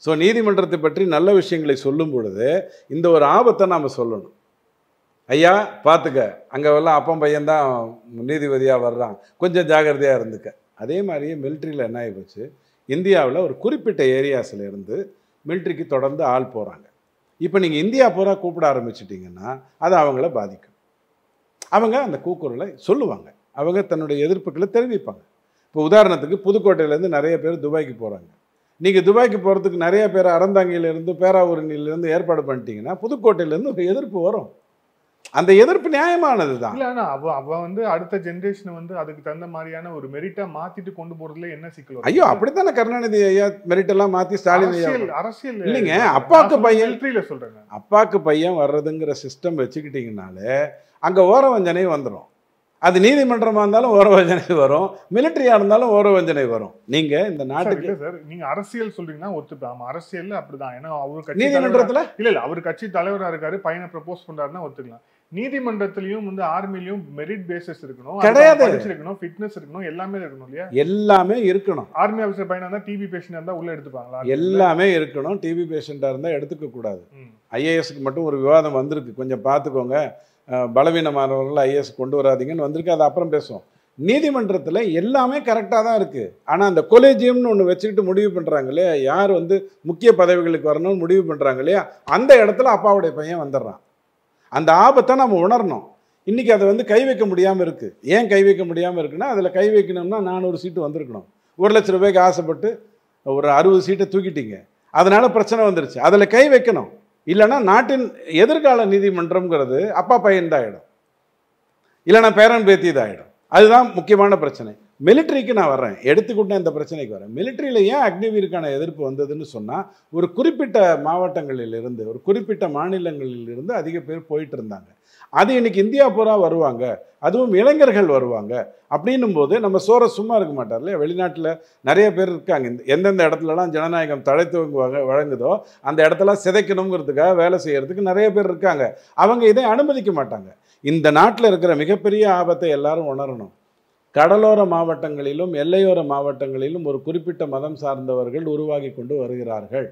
ஸோ நீதிமன்றத்தை பற்றி நல்ல விஷயங்களை சொல்லும் பொழுது இந்த ஒரு ஆபத்தை நாம் சொல்லணும். ஐயா பார்த்துக்க, அங்கே எல்லாம் அப்பன் பையன்தான் நீதிபதியாக வர்றான், கொஞ்சம் ஜாகிரதையாக இருந்துக்க. அதே மாதிரியே மிலிட்ரியில் என்ன ஆகி போச்சு, இந்தியாவில் ஒரு குறிப்பிட்ட ஏரியாஸில் இருந்து மிலிட்ரிக்கு தொடர்ந்து ஆள் போகிறாங்க. இப்போ நீங்கள் இந்தியா பூரா கூப்பிட ஆரம்பிச்சிட்டிங்கன்னா அது அவங்கள பாதிக்கும். அவங்க அந்த கூக்குரலை சொல்லுவாங்க, அவங்க தன்னுடைய எதிர்ப்புகளை தெரிவிப்பாங்க. இப்போ உதாரணத்துக்கு புதுக்கோட்டையிலேருந்து நிறைய பேர் துபாய்க்கு போகிறாங்க. நீங்கள் துபாய்க்கு போகிறதுக்கு நிறைய பேர் அறந்தாங்கியிலேருந்து பேராவூரணியிலேருந்து ஏற்பாடு பண்ணிட்டீங்கன்னா புதுக்கோட்டையிலேருந்து ஒரு எதிர்ப்பு வரும். அந்த எதிர்ப்பு நியாயமானது தான். இல்ல ஆனா அவ வந்து அடுத்த ஜெனரேஷன் வந்து அதுக்கு தகுந்த மாதிரியான ஒரு மெரிட்டா மாத்திட்டு கொண்டு போறதுல என்ன சிக்கல்? ஐயோ அப்படித்தானே கருணாநிதி ஐயா மெரிட் எல்லாம் மாத்தி ஸ்டாலின் ஐயா அரசியல் இல்லைங்க. அப்பாக்கு பையன் சொல்றேன், அப்பாக்கு பையன் வர்றதுங்கிற சிஸ்டம் வச்சுக்கிட்டீங்கனாலே அங்க ஓரவஞ்சனை வந்துடும். அது நீதிமன்றமா இருந்தாலும் ஓரவஞ்சனை வரும், மிலிட்டரியா இருந்தாலும் ஓரவஞ்சனை வரும். நீங்க இந்த நாட்டுக்கு சார் நீங்க அரசியல் சொல்றீங்கன்னா ஒத்துக்கலாம். அரசியல் அப்படிதான். ஏன்னா அவரு கட்சி நீதிமன்றத்துல இல்ல அவர் கட்சி தலைவரா இருக்காரு, பையனை ப்ரப்போஸ் பண்றாருன்னா ஒத்துக்கலாம். நீதிமன்றத்திலயும் வந்து ஆர்மிலயும் மெரிட் பேசிஸ் இருக்கணும், கிடையாது, இருக்கணும், ஃபிட்னஸ் இருக்கணும், எல்லாமே இருக்கணும் இல்லையா? எல்லாமே இருக்கணும். ஆர்மி ஆஃபீஸர் பையனா இருந்தா டிபி பேஷண்டா இருந்தா உள்ள எடுத்துப்பாங்களா? எல்லாமே இருக்கணும். டிபி பேஷண்டா இருந்தா எடுத்துக்க கூடாது. ஐஏஎஸ்க்கு மட்டும் ஒரு விவாதம் வந்திருக்கு, கொஞ்சம் பார்த்துக்கோங்க, பலவீனமானவர்கள் ஐஏஎஸ் கொண்டு வராதிங்கன்னு வந்திருக்கு. அது அப்புறம் பேசுவோம். நீதிமன்றத்தில் எல்லாமே கரெக்டாக தான் இருக்குது. ஆனால் அந்த கொலேஜியம்னு ஒன்று வச்சுக்கிட்டு முடிவு பண்ணுறாங்க இல்லையா, யார் வந்து முக்கிய பதவிகளுக்கு வரணும்னு முடிவு பண்ணுறாங்க இல்லையா, அந்த இடத்துல அப்பாவுடைய பையன் வந்துடுறான். அந்த ஆபத்தை நம்ம உணரணும். இன்றைக்கி அதை வந்து கை வைக்க முடியாமல் இருக்குது. ஏன் கை வைக்க முடியாமல் இருக்குன்னா, அதில் கை வைக்கணும்னா 400 சீட்டு வந்திருக்கணும். 1 லட்ச ரூபாய்க்கு ஆசைப்பட்டு ஒரு 60 சீட்டை தூக்கிட்டீங்க, அதனால் பிரச்சனை வந்துருச்சு. அதில் கை வைக்கணும். இல்லைன்னா நாட்டின் எதிர்கால நீதிமன்றம்ங்கிறது அப்பா பையன் தான் ஆகிடும், இல்லைன்னா பேரன் பேத்தி தான் ஆகிடும். அதுதான் முக்கியமான பிரச்சனை. மிலிட்ரிக்கு நான் வர்றேன், எடுத்துக்கிட்டேன் இந்த பிரச்சனைக்கு வரேன். மிலிட்ரியில் ஏன் அக்னிவீருக்கான எதிர்ப்பு வந்ததுன்னு சொன்னால், ஒரு குறிப்பிட்ட மாவட்டங்களிலிருந்து ஒரு குறிப்பிட்ட மாநிலங்களிலிருந்து அதிக பேர் போயிட்டு இருந்தாங்க. அது இன்னைக்கு இந்தியா பூரா வருவாங்க, அதுவும் இளைஞர்கள் வருவாங்க. அப்படின்னும் போது நம்ம சோற சும்மா இருக்க மாட்டார் இல்லையா. வெளிநாட்டில் நிறைய பேர் இருக்காங்க. எந்தெந்த இடத்துலலாம் ஜனநாயகம் தழைத்து வழங்குதோ அந்த இடத்தெல்லாம் சிதைக்கணுங்கிறதுக்காக வேலை செய்யறதுக்கு நிறைய பேர் இருக்காங்க. அவங்க இதை அனுமதிக்க மாட்டாங்க. இந்த நாட்டில் இருக்கிற மிகப்பெரிய ஆபத்தை எல்லாரும் உணரணும். கடலோர மாவட்டங்களிலும் எல்லையோர மாவட்டங்களிலும் ஒரு குறிப்பிட்ட மதம் சார்ந்தவர்கள் உருவாகி கொண்டு வருகிறார்கள்.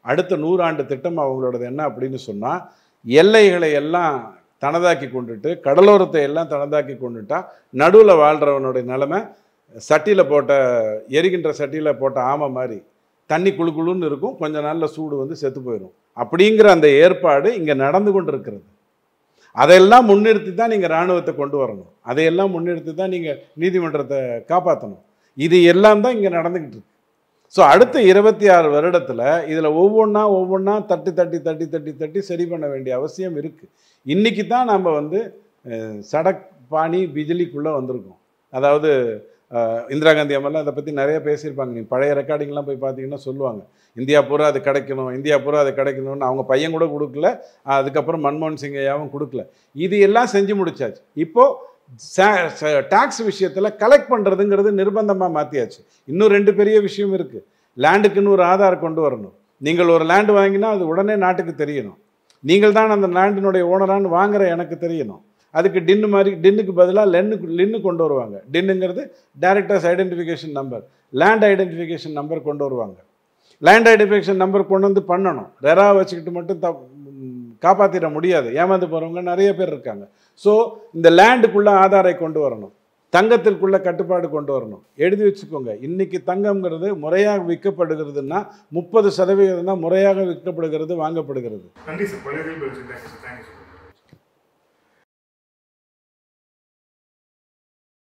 அடுத்த 100 ஆண்டு திட்டம் அவங்களோடது என்ன அப்படின்னு சொன்னால், எல்லைகளை எல்லாம் தனதாக்கி கொண்டுட்டு கடலோரத்தை எல்லாம் தனதாக்கி கொண்டுட்டா நடுவில் வாழ்கிறவனுடைய நிலைமை சட்டியில் போட்ட எரிகின்ற சட்டியில் போட்ட ஆமை மாதிரி தண்ணி குழு குழுன்னு இருக்கும், கொஞ்ச நாளில் சூடு வந்து செத்து போயிடும். அப்படிங்கிற அந்த ஏற்பாடு இங்கே நடந்து கொண்டு இருக்கிறது. அதையெல்லாம் முன்னிறுத்தி தான் நீங்கள் இராணுவத்தை கொண்டு வரணும், அதையெல்லாம் முன்னிறுத்தி தான் நீங்கள் நீதிமன்றத்தை காப்பாற்றணும். இது எல்லாம் தான் இங்கே நடந்துக்கிட்டு இருக்கு. ஸோ அடுத்த 26 வருடத்தில் இதில் ஒவ்வொன்றா தட்டி சரி பண்ண வேண்டிய அவசியம் இருக்குது. இன்றைக்கி தான் நம்ம வந்து சடக் பாணி பிஜிலிக்குள்ளே வந்திருக்கோம். அதாவது இந்திரா காந்தி அம்மாலாம் அதை பற்றி நிறைய பேசியிருப்பாங்க. நீ பழைய ரெக்கார்டிங்லாம் போய் பார்த்தீங்கன்னா சொல்லுவாங்க, இந்தியா பூரா அது கிடைக்கணும், இந்தியா பூரா அது கிடைக்கணும்னு. அவங்க பையன் கூட கொடுக்கல, அதுக்கப்புறம் மன்மோகன் சிங் ஐயாவும் கொடுக்கல. இது எல்லாம் செஞ்சு முடிச்சாச்சு. இப்போது டாக்ஸ் விஷயத்தில் கலெக்ட் பண்ணுறதுங்கிறது நிர்பந்தமாக மாற்றியாச்சு. இன்னும் 2 பெரிய விஷயம் இருக்குது. லேண்டுக்குன்னு ஒரு ஆதார் கொண்டு வரணும். நீங்கள் ஒரு லேண்டு வாங்கினா அது உடனே நாட்டுக்கு தெரியணும். நீங்கள் தான் அந்த லேண்டினுடைய ஓனரான்னு வாங்குற எனக்கு தெரியணும். அதுக்கு டின்னு மாதிரி, டின்னுக்கு பதிலாக லின்னு கொண்டு வருவாங்க. டின்னுங்கிறது directors identification number, land identification number கொண்டு வருவாங்க. லேண்ட் ஐடென்டிஃபிகேஷன் நம்பர் கொண்டு வந்து பண்ணணும். ரெரா வச்சுக்கிட்டு மட்டும் காப்பாற்றிட முடியாது, ஏமாந்து போகிறவங்க நிறைய பேர் இருக்காங்க. ஸோ இந்த லேண்டுக்குள்ளே ஆதாரை கொண்டு வரணும், தங்கத்திற்குள்ள கட்டுப்பாடு கொண்டு வரணும். எழுதி வச்சுக்கோங்க, இன்னைக்கு தங்கம்ங்கிறது முறையாக விற்கப்படுகிறதுனா 30% தான் முறையாக விற்கப்படுகிறது, வாங்கப்படுகிறது. நன்றி சார்.